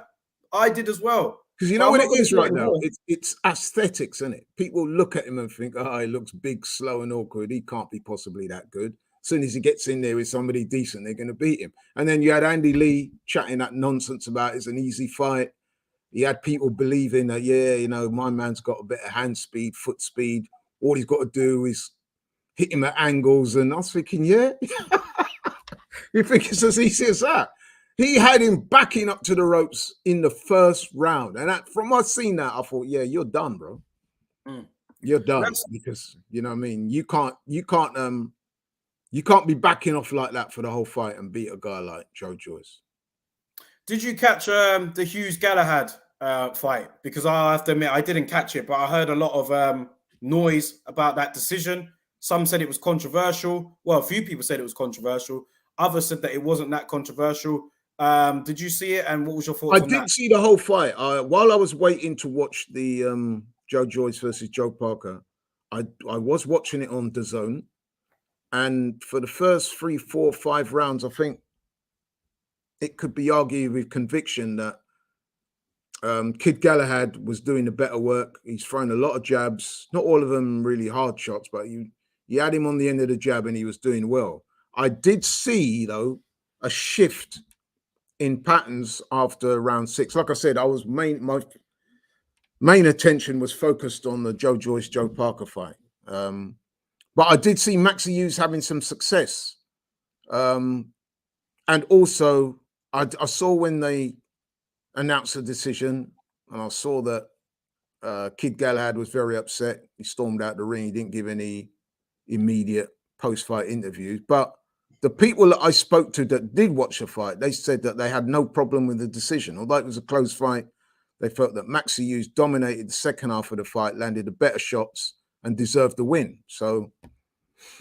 I did as well. Because you know what it is right now? It's aesthetics, isn't it? People look at him and think, he looks big, slow, and awkward. He can't be possibly that good. As soon as he gets in there with somebody decent, they're going to beat him. And then you had Andy Lee chatting that nonsense about it's an easy fight. He had people believing that, my man's got a bit of hand speed, foot speed. All he's got to do is hit him at angles. And I was thinking, yeah, you think it's as easy as that? He had him backing up to the ropes in the first round. And from what I've seen that, I thought, yeah, you're done, bro. You're done. Because, you know what I mean? You can't be backing off like that for the whole fight and beat a guy like Joe Joyce. Did you catch the Hughes Galahad fight? Because I have to admit, I didn't catch it, but I heard a lot of noise about that decision. Some said it was controversial. Well, a few people said it was controversial. Others said that it wasn't that controversial. Did you see it? And what was your thoughts on that? I did see the whole fight. While I was waiting to watch the Joe Joyce versus Joe Parker, I was watching it on DAZN. And for the first 3, 4, 5 rounds, I think it could be argued with conviction that Kid Galahad was doing the better work. He's thrown a lot of jabs, not all of them really hard shots, but you had him on the end of the jab and he was doing well. I did see, though, a shift in patterns after round 6. Like I said, my main attention was focused on the Joe Joyce, Joe Parker fight. But I did see Maxi Hughes having some success. And also, I saw when they announced the decision, and I saw that Kid Galahad was very upset. He stormed out the ring. He didn't give any immediate post-fight interviews. But the people that I spoke to that did watch the fight, they said that they had no problem with the decision. Although it was a close fight, they felt that Maxi Hughes dominated the second half of the fight, landed the better shots, and deserved the win. So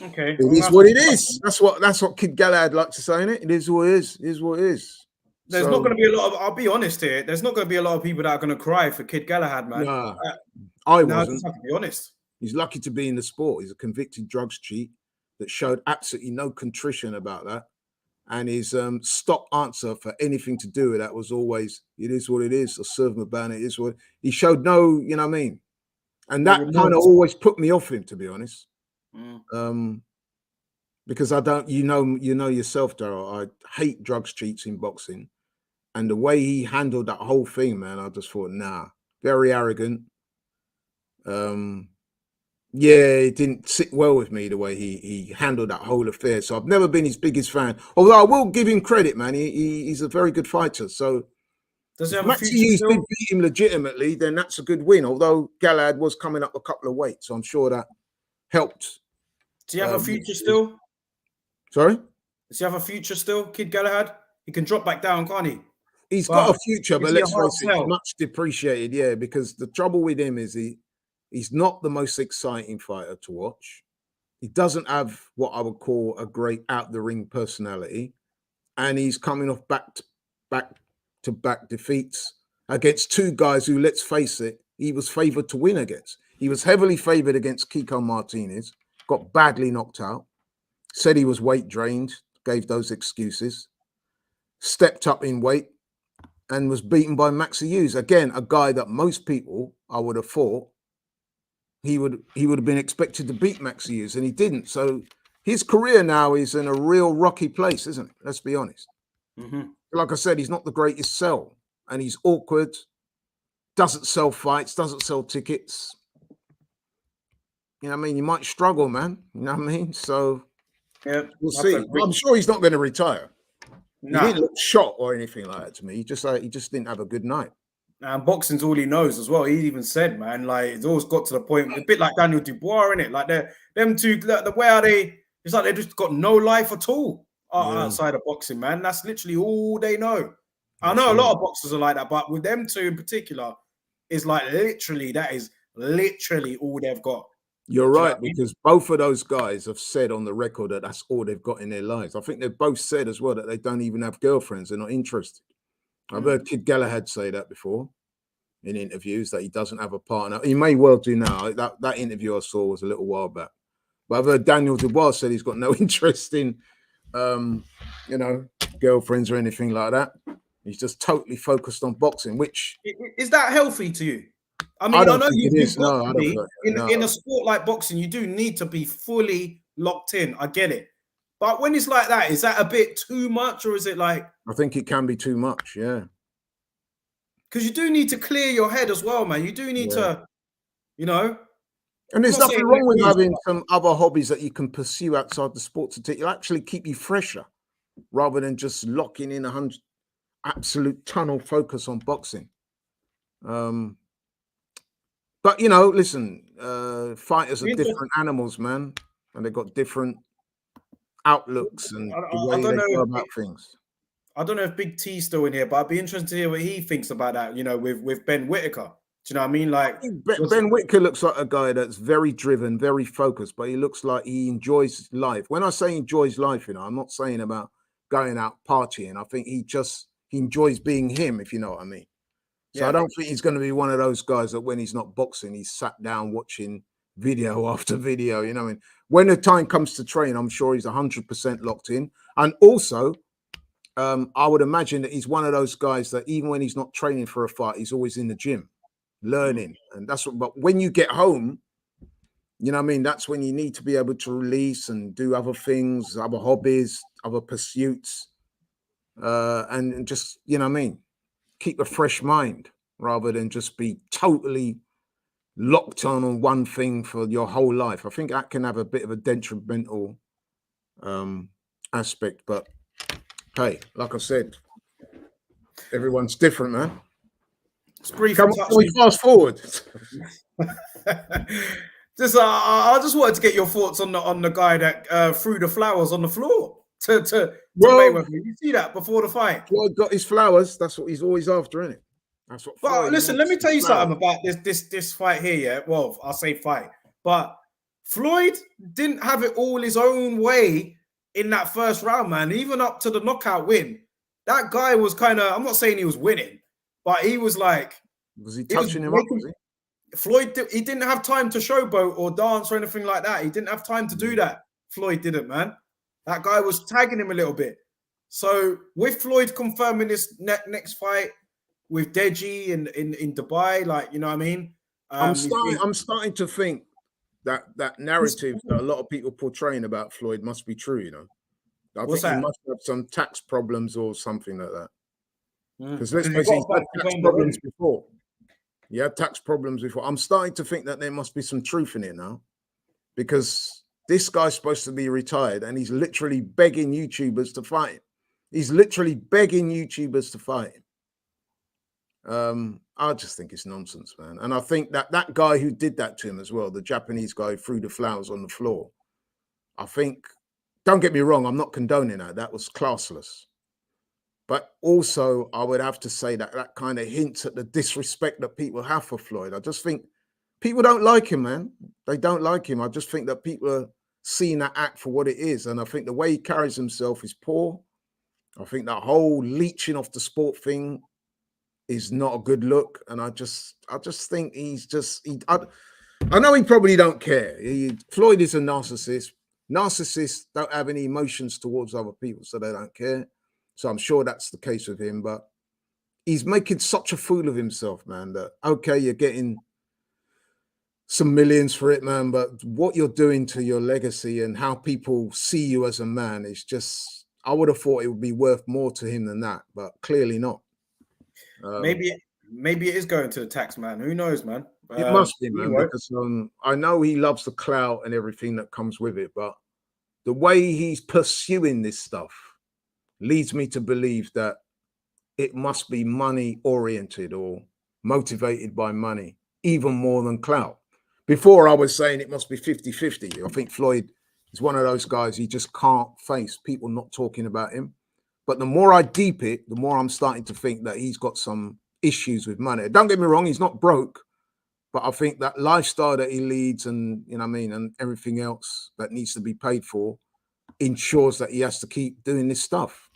okay, it is what it is. That's what Kid Galahad likes to say, innit? It is what it is. It is what it is. There's not going to be a lot of, I'll be honest here, there's not going to be a lot of people that are going to cry for Kid Galahad, man. Nah, I wasn't. I just have to be honest. He's lucky to be in the sport. He's a convicted drugs cheat that showed absolutely no contrition about that. And his stock answer for anything to do with that was always, it is what it is. I'll serve him about it. It is what he showed no, you know what I mean? And that kind of always put me off him, to be honest. Because I don't, you know yourself, Daryl, I hate drugs cheats in boxing. And the way he handled that whole thing, man, I just thought, nah, very arrogant. Yeah, it didn't sit well with me the way he handled that whole affair. So I've never been his biggest fan. Although I will give him credit, man. He's a very good fighter. So Does he if have a Maxi future Hughes did still? beat him legitimately, then that's a good win. Although Galahad was coming up a couple of weights, so I'm sure that helped. Does he have a future Maxi Hughes. still? Sorry? Does he have a future still, Kid Galahad? He can drop back down, can't he? He's got But a future, is but he a let's hard face it, he's sell? much depreciated, yeah, because the trouble with him is he's not the most exciting fighter to watch. He doesn't have what I would call a great out the ring personality, and he's coming off back to back defeats against two guys who, let's face it, he was favored to win against. He was heavily favored against Kiko Martinez, got badly knocked out, said he was weight drained, gave those excuses, stepped up in weight, and was beaten by Maxi Hughes. Again, a guy that most people, I would have thought, he would have been expected to beat Maxi Hughes, and he didn't. So his career now is in a real rocky place, isn't it? Let's be honest. Like I said, he's not the greatest sell, and he's awkward, doesn't sell fights, doesn't sell tickets. You know what I mean? You might struggle, man. You know what I mean? So Yeah, we'll see. I'm sure he's not going to retire. He didn't look shot or anything like that to me. He just didn't have a good night. And boxing's all he knows as well. He even said, man, like it's always got to the point, a bit like Daniel Dubois, innit? Like them two, the way are they? It's like they just got no life at all outside of boxing, man. That's literally all they know. I know a lot of boxers are like that, but with them two in particular, it's like literally that is literally all they've got. You're right, because both of those guys have said on the record that that's all they've got in their lives. I think they've both said as well that they don't even have girlfriends. They're not interested. I've heard Kid Galahad say that before in interviews, that he doesn't have a partner. He may well do now. That interview I saw was a little while back. But I've heard Daniel Dubois said he's got no interest in, girlfriends or anything like that. He's just totally focused on boxing, which... Is that healthy to you? I mean, I know you've got to be, in a sport like boxing, you do need to be fully locked in. I get it. But when it's like that, is that a bit too much, or is it like... I think it can be too much, yeah. Because you do need to clear your head as well, man. You do need to, you know... And there's nothing wrong with having some other hobbies that you can pursue outside the sport to actually keep you fresher, rather than just locking in 100 absolute tunnel focus on boxing. But, you know, listen, fighters are different animals, man. And they've got different outlooks and the way they go about things. I don't know if Big T's still in here, but I'd be interested to hear what he thinks about that, you know, with Ben Whittaker. Do you know what I mean? Like Ben Whittaker looks like a guy that's very driven, very focused, but he looks like he enjoys life. When I say enjoys life, you know, I'm not saying about going out partying. I think he enjoys being him, if you know what I mean. So I don't think he's going to be one of those guys that when he's not boxing, he's sat down watching video after video. You know what I mean? When the time comes to train, I'm sure he's 100% locked in. And also, I would imagine that he's one of those guys that even when he's not training for a fight, he's always in the gym learning. And that's what, but when you get home, you know what I mean? That's when you need to be able to release and do other things, other hobbies, other pursuits, and just, you know what I mean? Keep a fresh mind rather than just be totally locked on one thing for your whole life. I think that can have a bit of a detrimental aspect, but hey, like I said, everyone's different, man. It's brief. Can we fast forward? I just wanted to get your thoughts on the guy that threw the flowers on the floor to Mayweather. You see that before the fight? Floyd got his flowers. That's what he's always after, isn't it? That's what. But listen, let me tell you something about this fight here. Yeah, well, I'll say fight, but Floyd didn't have it all his own way in that first round, man. Even up to the knockout win, that guy was kind of. I'm not saying he was winning, but he was like. Was he touching him up? Was he? Floyd, he didn't have time to showboat or dance or anything like that. He didn't have time to do that. Floyd didn't, man. That guy was tagging him a little bit. So with Floyd confirming this next fight with Deji in Dubai, like, you know what I mean? I'm starting to think that narrative that a lot of people portraying about Floyd must be true, you know. I think he must have some tax problems or something like that. Because let's face it, he's had tax problems before. He had tax problems before. I'm starting to think that there must be some truth in it now. because this guy's supposed to be retired and he's literally begging YouTubers to fight him. He's literally begging YouTubers to fight him. I just think it's nonsense, man. And I think that guy who did that to him as well, the Japanese guy who threw the flowers on the floor, I think, don't get me wrong, I'm not condoning that. That was classless. But also, I would have to say that kind of hints at the disrespect that people have for Floyd. I just think people don't like him, man. They don't like him. I just think that people are seeing that act for what it is. And I think the way he carries himself is poor. I think that whole leeching off the sport thing is not a good look. And I just think he's just, I know he probably don't care. Floyd is a narcissist. Narcissists don't have any emotions towards other people, so they don't care. So I'm sure that's the case with him, but he's making such a fool of himself, man, that, okay, you're getting some millions for it, man, but what you're doing to your legacy and how people see you as a man is just, I would have thought it would be worth more to him than that, but clearly not. Maybe it is going to the tax man. Who knows, man? It must be, man, because I know he loves the clout and everything that comes with it, but the way he's pursuing this stuff leads me to believe that it must be money oriented or motivated by money, even more than clout. Before I was saying it must be 50-50. I think Floyd is one of those guys, he just can't face people not talking about him. But the more I deep it, the more I'm starting to think that he's got some issues with money. Don't get me wrong, he's not broke, but I think that lifestyle that he leads and, you know what I mean, and everything else that needs to be paid for ensures that he has to keep doing this stuff.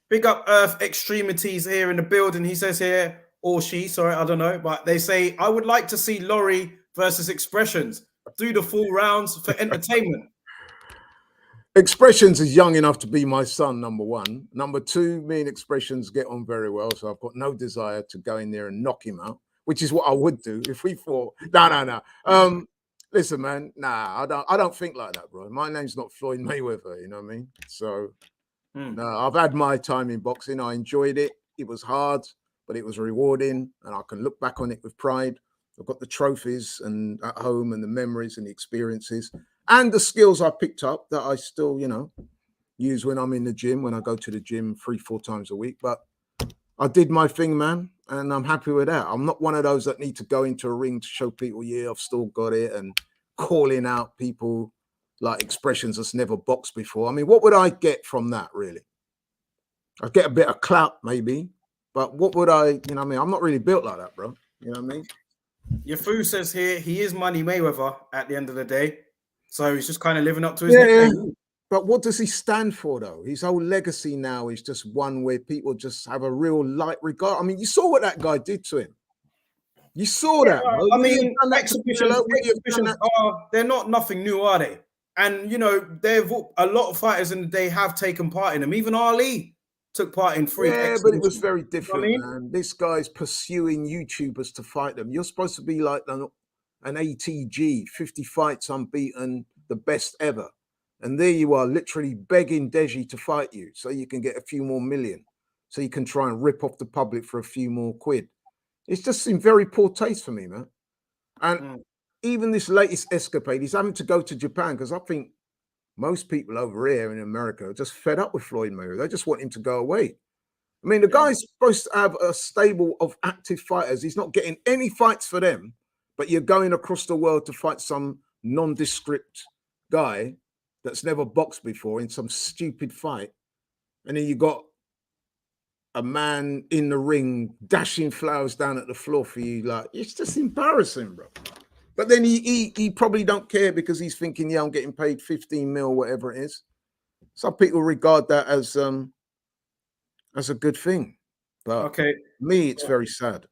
Big up Earth Extremities here in the building. He says here, or she, sorry, I don't know, but they say, I would like to see Laurie versus Expressions do the full rounds for entertainment. Expressions is young enough to be my son, number one. Number two, me and Expressions get on very well, so I've got no desire to go in there and knock him out, which is what I would do if we fought. No. Listen, man, nah, I don't think like that, bro. My name's not Floyd Mayweather, you know what I mean? So, no, I've had my time in boxing. I enjoyed it. It was hard, but it was rewarding, and I can look back on it with pride. I've got the trophies and at home and the memories and the experiences and the skills I picked up that I still, you know, use when I'm in the gym, when I go to the gym 3-4 times a week. But I did my thing, man, and I'm happy with that. I'm not one of those that need to go into a ring to show people, yeah, I've still got it, and calling out people like Expressions that's never boxed before. I mean, what would I get from that, really? I'd get a bit of clout, maybe, but what would I, you know what I mean? I'm not really built like that, bro. You know what I mean? Your Fu says here, he is Money Mayweather at the end of the day. So he's just kind of living up to his nickname. But what does he stand for, though? His whole legacy now is just one where people just have a real light regard. I mean, you saw what that guy did to him. You saw that, bro. I mean, exhibitions they're not nothing new, are they? And, you know, a lot of fighters in the day have taken part in them. Even Ali took part in 3 exhibitions. But it was very different, you know what I mean? man. This guy's pursuing YouTubers to fight them. You're supposed to be like an ATG, 50 fights unbeaten, the best ever. And there you are, literally begging Deji to fight you so you can get a few more million, so you can try and rip off the public for a few more quid. It's just in very poor taste for me, man. And even this latest escapade, he's having to go to Japan because I think most people over here in America are just fed up with Floyd Mayweather. They just want him to go away. I mean, the guy's supposed to have a stable of active fighters. He's not getting any fights for them, but you're going across the world to fight some nondescript guy that's never boxed before in some stupid fight. And then you got a man in the ring dashing flowers down at the floor for you. Like, it's just embarrassing, bro. But then he probably don't care because he's thinking, yeah, I'm getting paid 15 mil, whatever it is. Some people regard that as a good thing. But okay, me, it's very sad.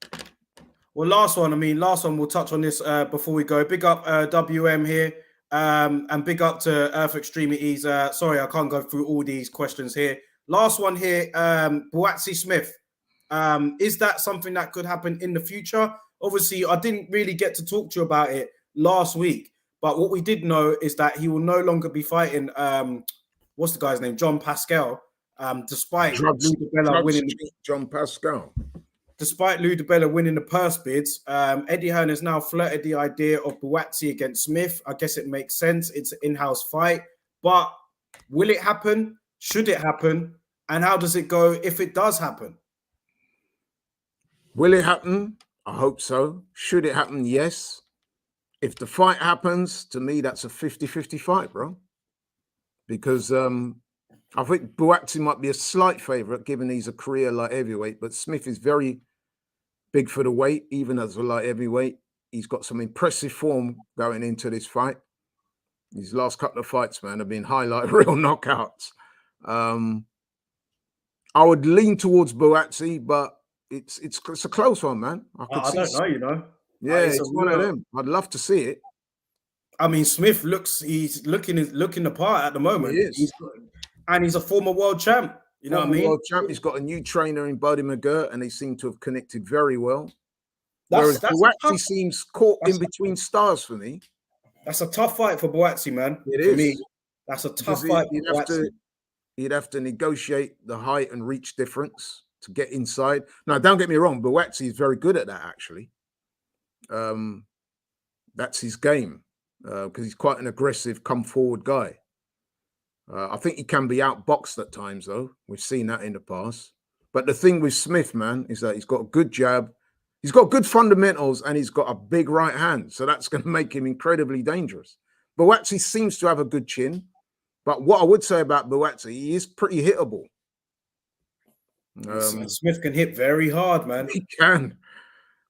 Well, last one we'll touch on this before we go. Big up WM here. And big up to Earth Extremities. Sorry, I can't go through all these questions here. Last one here, Boatsy Smith. Is that something that could happen in the future? Obviously, I didn't really get to talk to you about it last week, but what we did know is that he will no longer be fighting, what's the guy's name? John Pascal, despite winning. John Pascal. despite Lou DiBella winning the purse bids, Eddie Hearn has now flirted the idea of Buatsi against Smith. I guess it makes sense. It's an in-house fight. But will it happen? Should it happen? And how does it go if it does happen? Will it happen? I hope so. Should it happen? Yes. If the fight happens, to me, that's a 50-50 fight, bro. Because I think Buatsi might be a slight favourite, given he's a career light heavyweight, but Smith is very big for the weight, even as a light heavyweight. He's got some impressive form going into this fight. His last couple of fights, man, have been highlight real knockouts. I would lean towards Buatsi, but it's a close one, man. I don't know, you know. Yeah, it's one of them. I'd love to see it. I mean, Smith he's looking the part at the moment. He is. He's a former world champ. You know what I mean? World champ. He's got a new trainer in Buddy McGirt, and they seem to have connected very well. Whereas Buatsi seems caught in between stars for me. That's a tough fight for Buatsi, man. It is. For me, that's a tough fight for Buatsi. He'd have to negotiate the height and reach difference to get inside. Now, don't get me wrong, Buatsi is very good at that, actually. That's his game, because he's quite an aggressive, come-forward guy. I think he can be outboxed at times, though. We've seen that in the past. But the thing with Smith, man, is that he's got a good jab. He's got good fundamentals, and he's got a big right hand. So that's going to make him incredibly dangerous. Buatsi seems to have a good chin. But what I would say about Buatsi, he is pretty hittable. Smith can hit very hard, man. He can.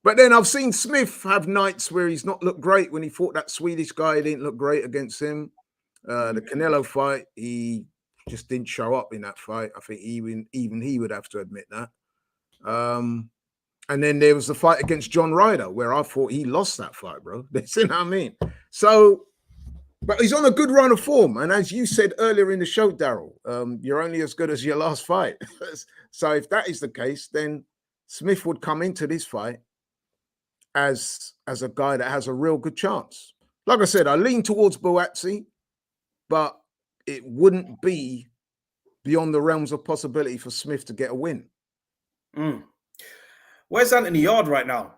But then I've seen Smith have nights where he's not looked great. When he fought that Swedish guy, he didn't look great against him. The Canelo fight, he just didn't show up in that fight. I think even he would have to admit that. And then there was the fight against John Ryder, where I thought he lost that fight, bro. That's what I mean. So, but he's on a good run of form. And as you said earlier in the show, Daryl, you're only as good as your last fight. So if that is the case, then Smith would come into this fight as a guy that has a real good chance. Like I said, I lean towards Buatsi, but it wouldn't be beyond the realms of possibility for Smith to get a win. Where's Anthony Yarde right now?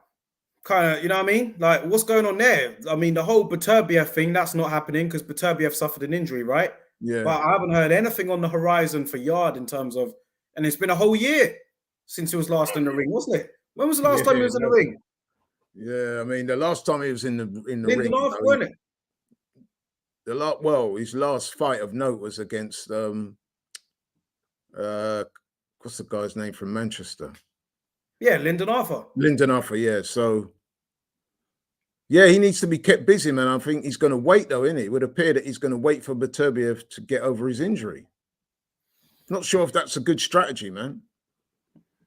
Kind of, you know what I mean? Like, what's going on there? I mean, the whole Beterbiev thing, that's not happening because Beterbiev suffered an injury, right? Yeah. But I haven't heard anything on the horizon for Yarde in terms of, and it's been a whole year since he was last in the ring, wasn't it? When was the last time he was in the ring? Yeah, I mean, the last time he was in the ring, wasn't it? His last fight of note was against what's the guy's name from Manchester? Yeah, Lyndon Arthur. Lyndon Arthur, yeah. So yeah, he needs to be kept busy, man. I think he's going to wait, though, isn't it? It would appear that he's going to wait for Beterbiev to get over his injury. Not sure if that's a good strategy, man.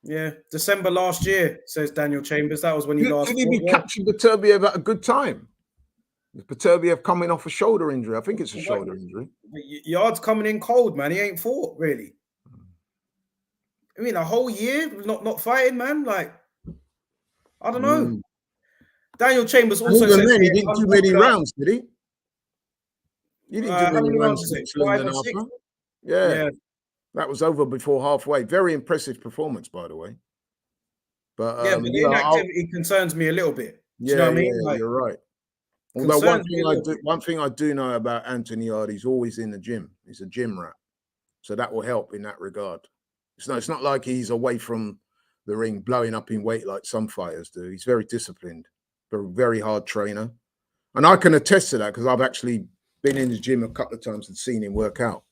Yeah, December last year, says Daniel Chambers. That was when he last. Did he be catching Beterbiev at a good time? Is Beterbiev coming off a shoulder injury? I think it's a shoulder injury. Yarde's coming in cold, man. He ain't fought, really. I mean, a whole year not fighting, man. Like, I don't know. Daniel Chambers also says he didn't do many rounds, did he? He didn't do many rounds. 5 or 6? Yeah. That was over before halfway. Very impressive performance, by the way. But yeah, but the inactivity concerns me a little bit. Yeah, you know what I mean? Like, you're right. Although one thing I do know about Anthony Yarde, he's always in the gym. He's a gym rat, so that will help in that regard. It's not like he's away from the ring, blowing up in weight like some fighters do. He's very disciplined, a very hard trainer, and I can attest to that because I've actually been in the gym a couple of times and seen him work out.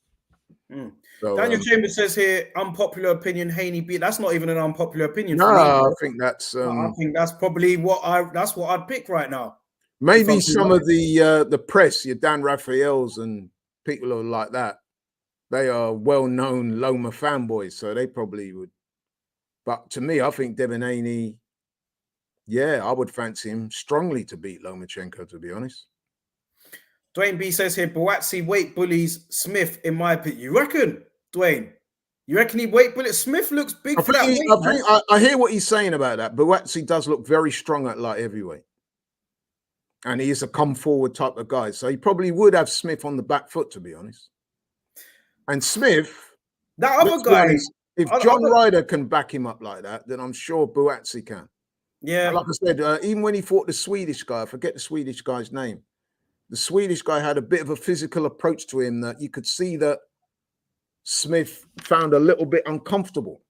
So, Daniel Chambers says here, unpopular opinion, Haney beat. That's not even an unpopular opinion. No, I think that's. I think that's probably what I'd pick right now. Maybe some of the press, your Dan Raphaels and people like that, they are well-known Loma fanboys, so they probably would. But to me, I think Devin Haney, yeah, I would fancy him strongly to beat Lomachenko, to be honest. Dwayne B says here, Buatsi weight bullies Smith, in my opinion. You reckon, Dwayne? You reckon he weight bullies? Smith looks big for that weight. I hear what he's saying about that. Buatsi does look very strong at light heavyweight. And he is a come-forward type of guy. So he probably would have Smith on the back foot, to be honest. And Smith... That other guy, If John Ryder can back him up like that, then I'm sure Buatsi can. Yeah. And like I said, even when he fought the Swedish guy, I forget the Swedish guy's name. The Swedish guy had a bit of a physical approach to him that you could see that Smith found a little bit uncomfortable.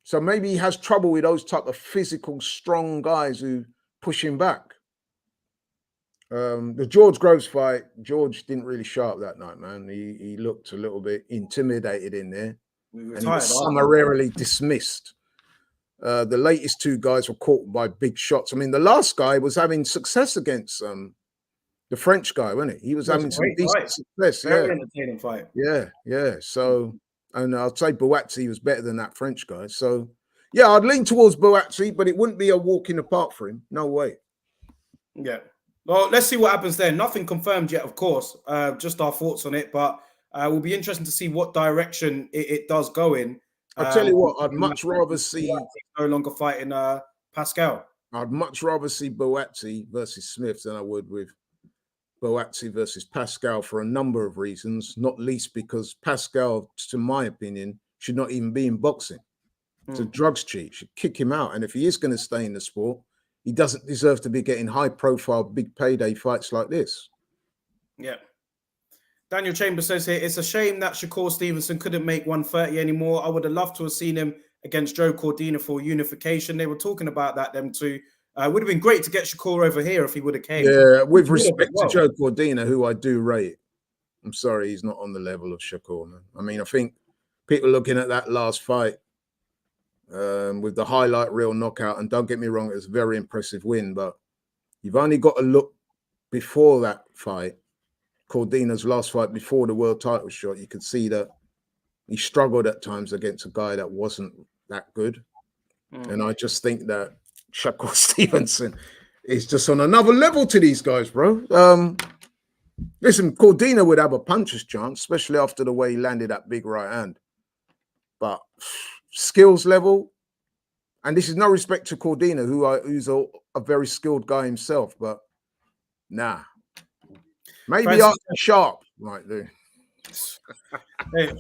So maybe he has trouble with those type of physical, strong guys who push him back. The George Groves fight, George didn't really show up that night, man. He looked a little bit intimidated in there. And he was summarily dismissed. The latest two guys were caught by big shots. I mean, the last guy was having success against the French guy, wasn't he? He was having some decent success. Very entertaining fight. Yeah. So, and I'd say Buatsi was better than that French guy. So, yeah, I'd lean towards Buatsi, but it wouldn't be a walk in the park for him. No way. Yeah. Well, let's see what happens there. Nothing confirmed yet, of course. Just our thoughts on it, but it will be interesting to see what direction it does go in. I'll tell you what, I'd much rather see no longer fighting Pascal. I'd much rather see Buatsi versus Smith than I would with Buatsi versus Pascal for a number of reasons, not least because Pascal, to my opinion, should not even be in boxing. It's a drugs cheat. Should kick him out. And if he is going to stay in the sport, he doesn't deserve to be getting high-profile, big payday fights like this. Yeah. Daniel Chambers says here, it's a shame that Shakur Stevenson couldn't make 130 anymore. I would have loved to have seen him against Joe Cordina for unification. They were talking about that, them two. It would have been great to get Shakur over here if he would have came. Yeah, with respect to Joe Cordina, who I do rate, I'm sorry, he's not on the level of Shakur, man. I mean, I think people looking at that last fight with the highlight reel knockout, and don't get me wrong, it was a very impressive win, but you've only got to look before that fight, Cordina's last fight before the world title shot. You could see that he struggled at times against a guy that wasn't that good. And I just think that Shakur Stevenson is just on another level to these guys, bro. Listen, Cordina would have a puncher's chance, especially after the way he landed that big right hand. But skills level, and this is no respect to Cordina, who's a very skilled guy himself, but nah. Maybe Archie Sharp might do. Hey,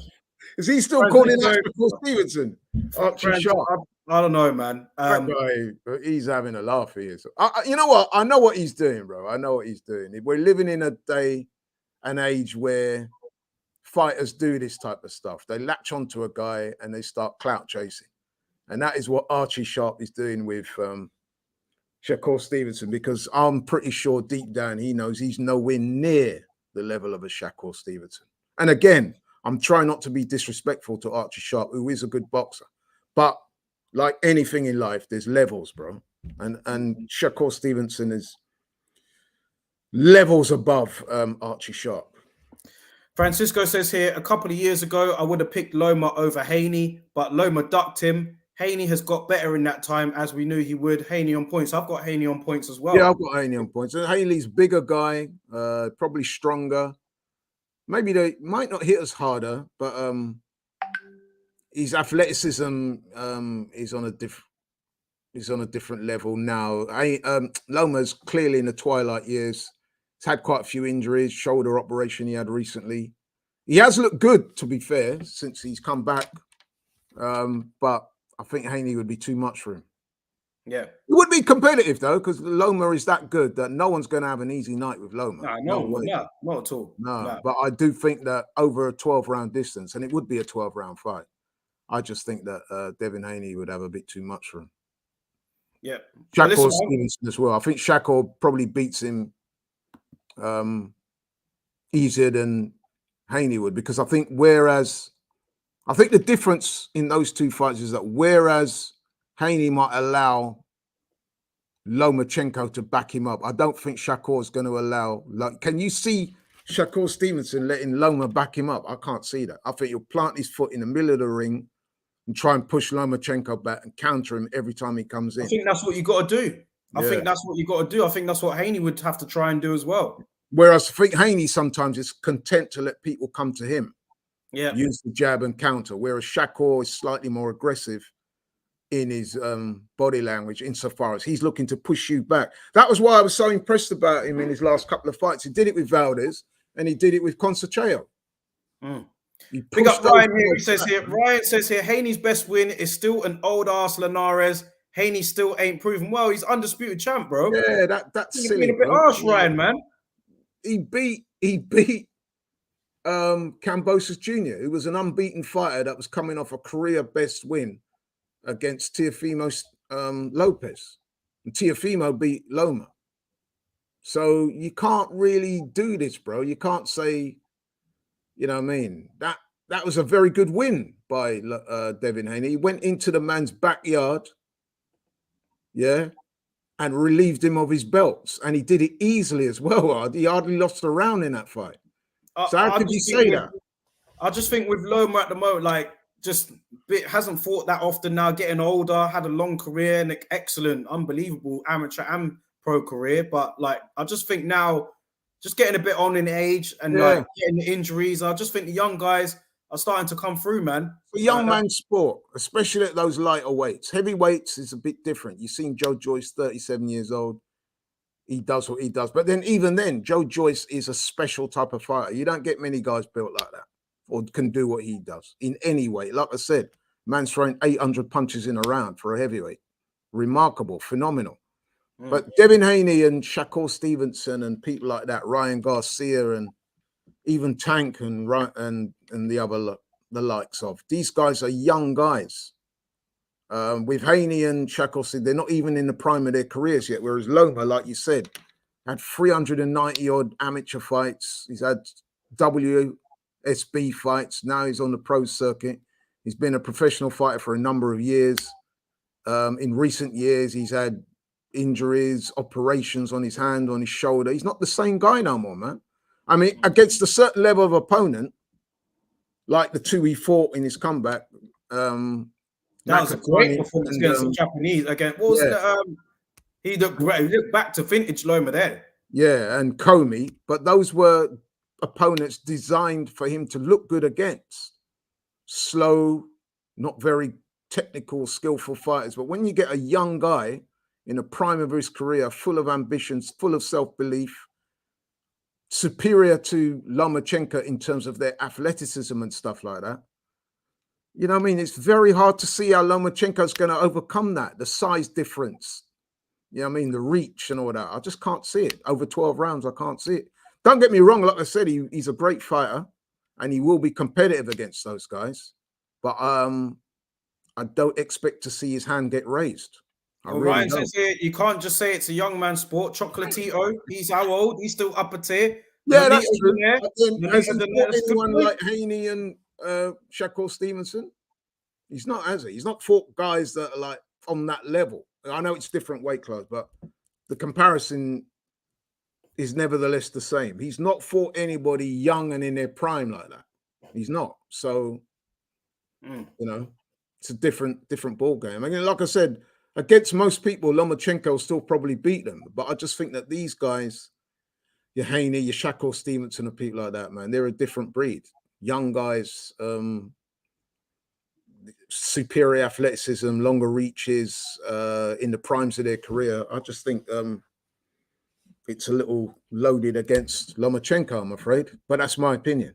is he still calling out Shakur Stevenson? Archie Sharp. I don't know, man. That guy, he's having a laugh here. So, you know what? I know what he's doing, bro. I know what he's doing. We're living in a day and age where fighters do this type of stuff. They latch onto a guy and they start clout chasing. And that is what Archie Sharp is doing with Shakur Stevenson, because I'm pretty sure deep down he knows he's nowhere near the level of a Shakur Stevenson. And again, I'm trying not to be disrespectful to Archie Sharp, who is a good boxer. But like anything in life, there's levels, bro. And Shakur Stevenson is levels above Archie Sharp. Francisco says here, a couple of years ago, I would have picked Loma over Haney, but Loma ducked him. Haney has got better in that time, as we knew he would. Haney on points. I've got Haney on points as well. Yeah, I've got Haney on points. Haley's bigger guy, probably stronger. Maybe they might not hit us harder, but his athleticism is on a different level now. Loma's clearly in the twilight years. He's had quite a few injuries, shoulder operation he had recently. He has looked good, to be fair, since he's come back. But I think Haney would be too much for him. Yeah. It would be competitive, though, because Loma is that good that no one's going to have an easy night with Loma. No, not at all. No, but I do think that over a 12-round distance, and it would be a 12-round fight, I just think that Devin Haney would have a bit too much for him. Yeah. Shakur Stevenson as well. I think Shakur probably beats him easier than Haney would, because I think the difference in those two fights is that whereas Haney might allow Lomachenko to back him up, I don't think Shakur is going to allow. Can you see Shakur Stevenson letting Loma back him up? I can't see that. I think he'll plant his foot in the middle of the ring and try and push Lomachenko back and counter him every time he comes in. I think that's what you got to do. I think that's what you got to do. I think that's what Haney would have to try and do as well. Whereas I think Haney sometimes is content to let people come to him. Yeah. Use the jab and counter, whereas Shakur is slightly more aggressive in his body language, insofar as he's looking to push you back. That was why I was so impressed about him in his last couple of fights. He did it with Valdez and he did it with Conceicao. He Big up pushed those Ryan here. He guys says back, here, man. Ryan says here, Haney's best win is still an old ass Linares. Haney still ain't proven well. He's undisputed champ, bro. Yeah, that's You're silly, being a bit bro. harsh, Ryan, man. He beat Kambosos Jr., who was an unbeaten fighter that was coming off a career best win against Teofimo Lopez. And Teofimo beat Loma. So you can't really do this, bro. You can't say, you know what I mean? That was a very good win by Devin Haney. He went into the man's backyard, yeah, and relieved him of his belts. And he did it easily as well. He hardly lost a round in that fight. So how could you say that? I just think with Loma at the moment, like, just hasn't fought that often now, getting older, had a long career and an excellent, unbelievable amateur and pro career. But like, I just think now, just getting a bit on in age and like getting the injuries, I just think the young guys are starting to come through, man. For young man sport, especially at those lighter weights. Heavyweights is a bit different. You've seen Joe Joyce, 37 years old. He does what he does. But then even then, Joe Joyce is a special type of fighter. You don't get many guys built like that or can do what he does in any way. Like I said, man's throwing 800 punches in a round for a heavyweight. Remarkable, phenomenal. But Devin Haney and Shakur Stevenson and people like that, Ryan Garcia and even Tank and the other, the likes of, these guys are young guys. With Haney and Shakur, they're not even in the prime of their careers yet. Whereas Loma, like you said, had 390 odd amateur fights. He's had WSB fights. Now he's on the pro circuit. He's been a professional fighter for a number of years. In recent years, he's had injuries, operations on his hand, on his shoulder. He's not the same guy no more, man. I mean, against a certain level of opponent, like the two he fought in his comeback. That was a great performance against the Japanese. Again, what was he looked great. He looked back to vintage Loma there. Yeah, and Comey, but those were opponents designed for him to look good against. Slow, not very technical, skillful fighters. But when you get a young guy in the prime of his career, full of ambitions, full of self-belief, superior to Lomachenko in terms of their athleticism and stuff like that, you know what I mean? It's very hard to see how Lomachenko's going to overcome that, the size difference. You know what I mean? The reach and all that. I just can't see it. Over 12 rounds, I can't see it. Don't get me wrong. Like I said, he's a great fighter and he will be competitive against those guys. But I don't expect to see his hand get raised. Ryan says here, you can't just say it's a young man sport. Chocolatito, he's how old? He's still upper tier. Yeah, that's true. Has he fought anyone like Haney and Shakur Stevenson? He's not, has he? He's not fought guys that are like on that level. I know it's different weight class, but the comparison is nevertheless the same. He's not fought anybody young and in their prime like that. He's not. So, you know, it's a different ball game. I mean, like I said, against most people, Lomachenko will still probably beat them. But I just think that these guys, your Haney, your Shakur Stevenson and people like that, man, they're a different breed. Young guys, superior athleticism, longer reaches, in the primes of their career. I just think it's a little loaded against Lomachenko, I'm afraid. But that's my opinion.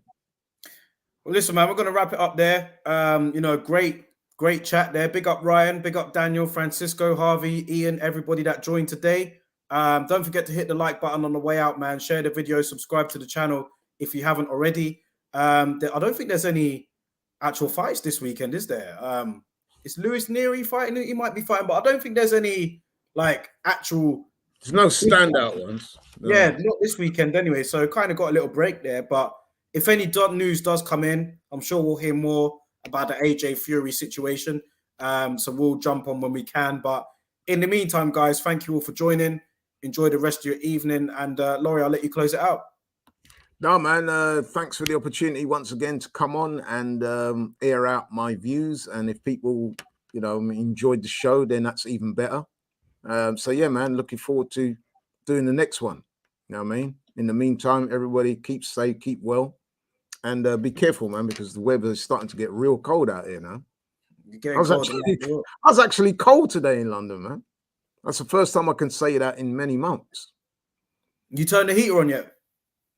Well, listen, man, we're going to wrap it up there. You know, great chat there. Big up Ryan, big up Daniel, Francisco, Harvey, Ian, everybody that joined today. Don't forget to hit the like button on the way out, man. Share the video, subscribe to the channel if you haven't already. I don't think there's any actual fights this weekend, is there? Is Lewis Neary fighting? He might be fighting, but I don't think there's any like actual. There's no standout ones. No. Yeah, not this weekend anyway. So kind of got a little break there. But if any news does come in, I'm sure we'll hear more about the AJ Fury situation. So we'll jump on when we can. But in the meantime, guys, thank you all for joining. Enjoy the rest of your evening. And Laurie, I'll let you close it out. No, man, thanks for the opportunity once again to come on and air out my views. And if people, you know, enjoyed the show, then that's even better. So, yeah, man, looking forward to doing the next one. You know what I mean? In the meantime, everybody keep safe, keep well, and be careful, man, because the weather is starting to get real cold out here now. I was actually cold today in London, man. That's the first time I can say that in many months. You turned the heater on yet?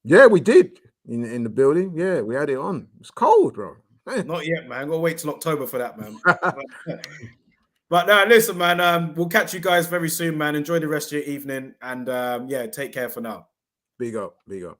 Yeah, we did. in the building. Yeah, we had it on. It's cold, bro. Not yet, man. Gotta wait till October for that, man. But listen, man. We'll catch you guys very soon, man. Enjoy the rest of your evening, and yeah, take care for now. Big up, big up.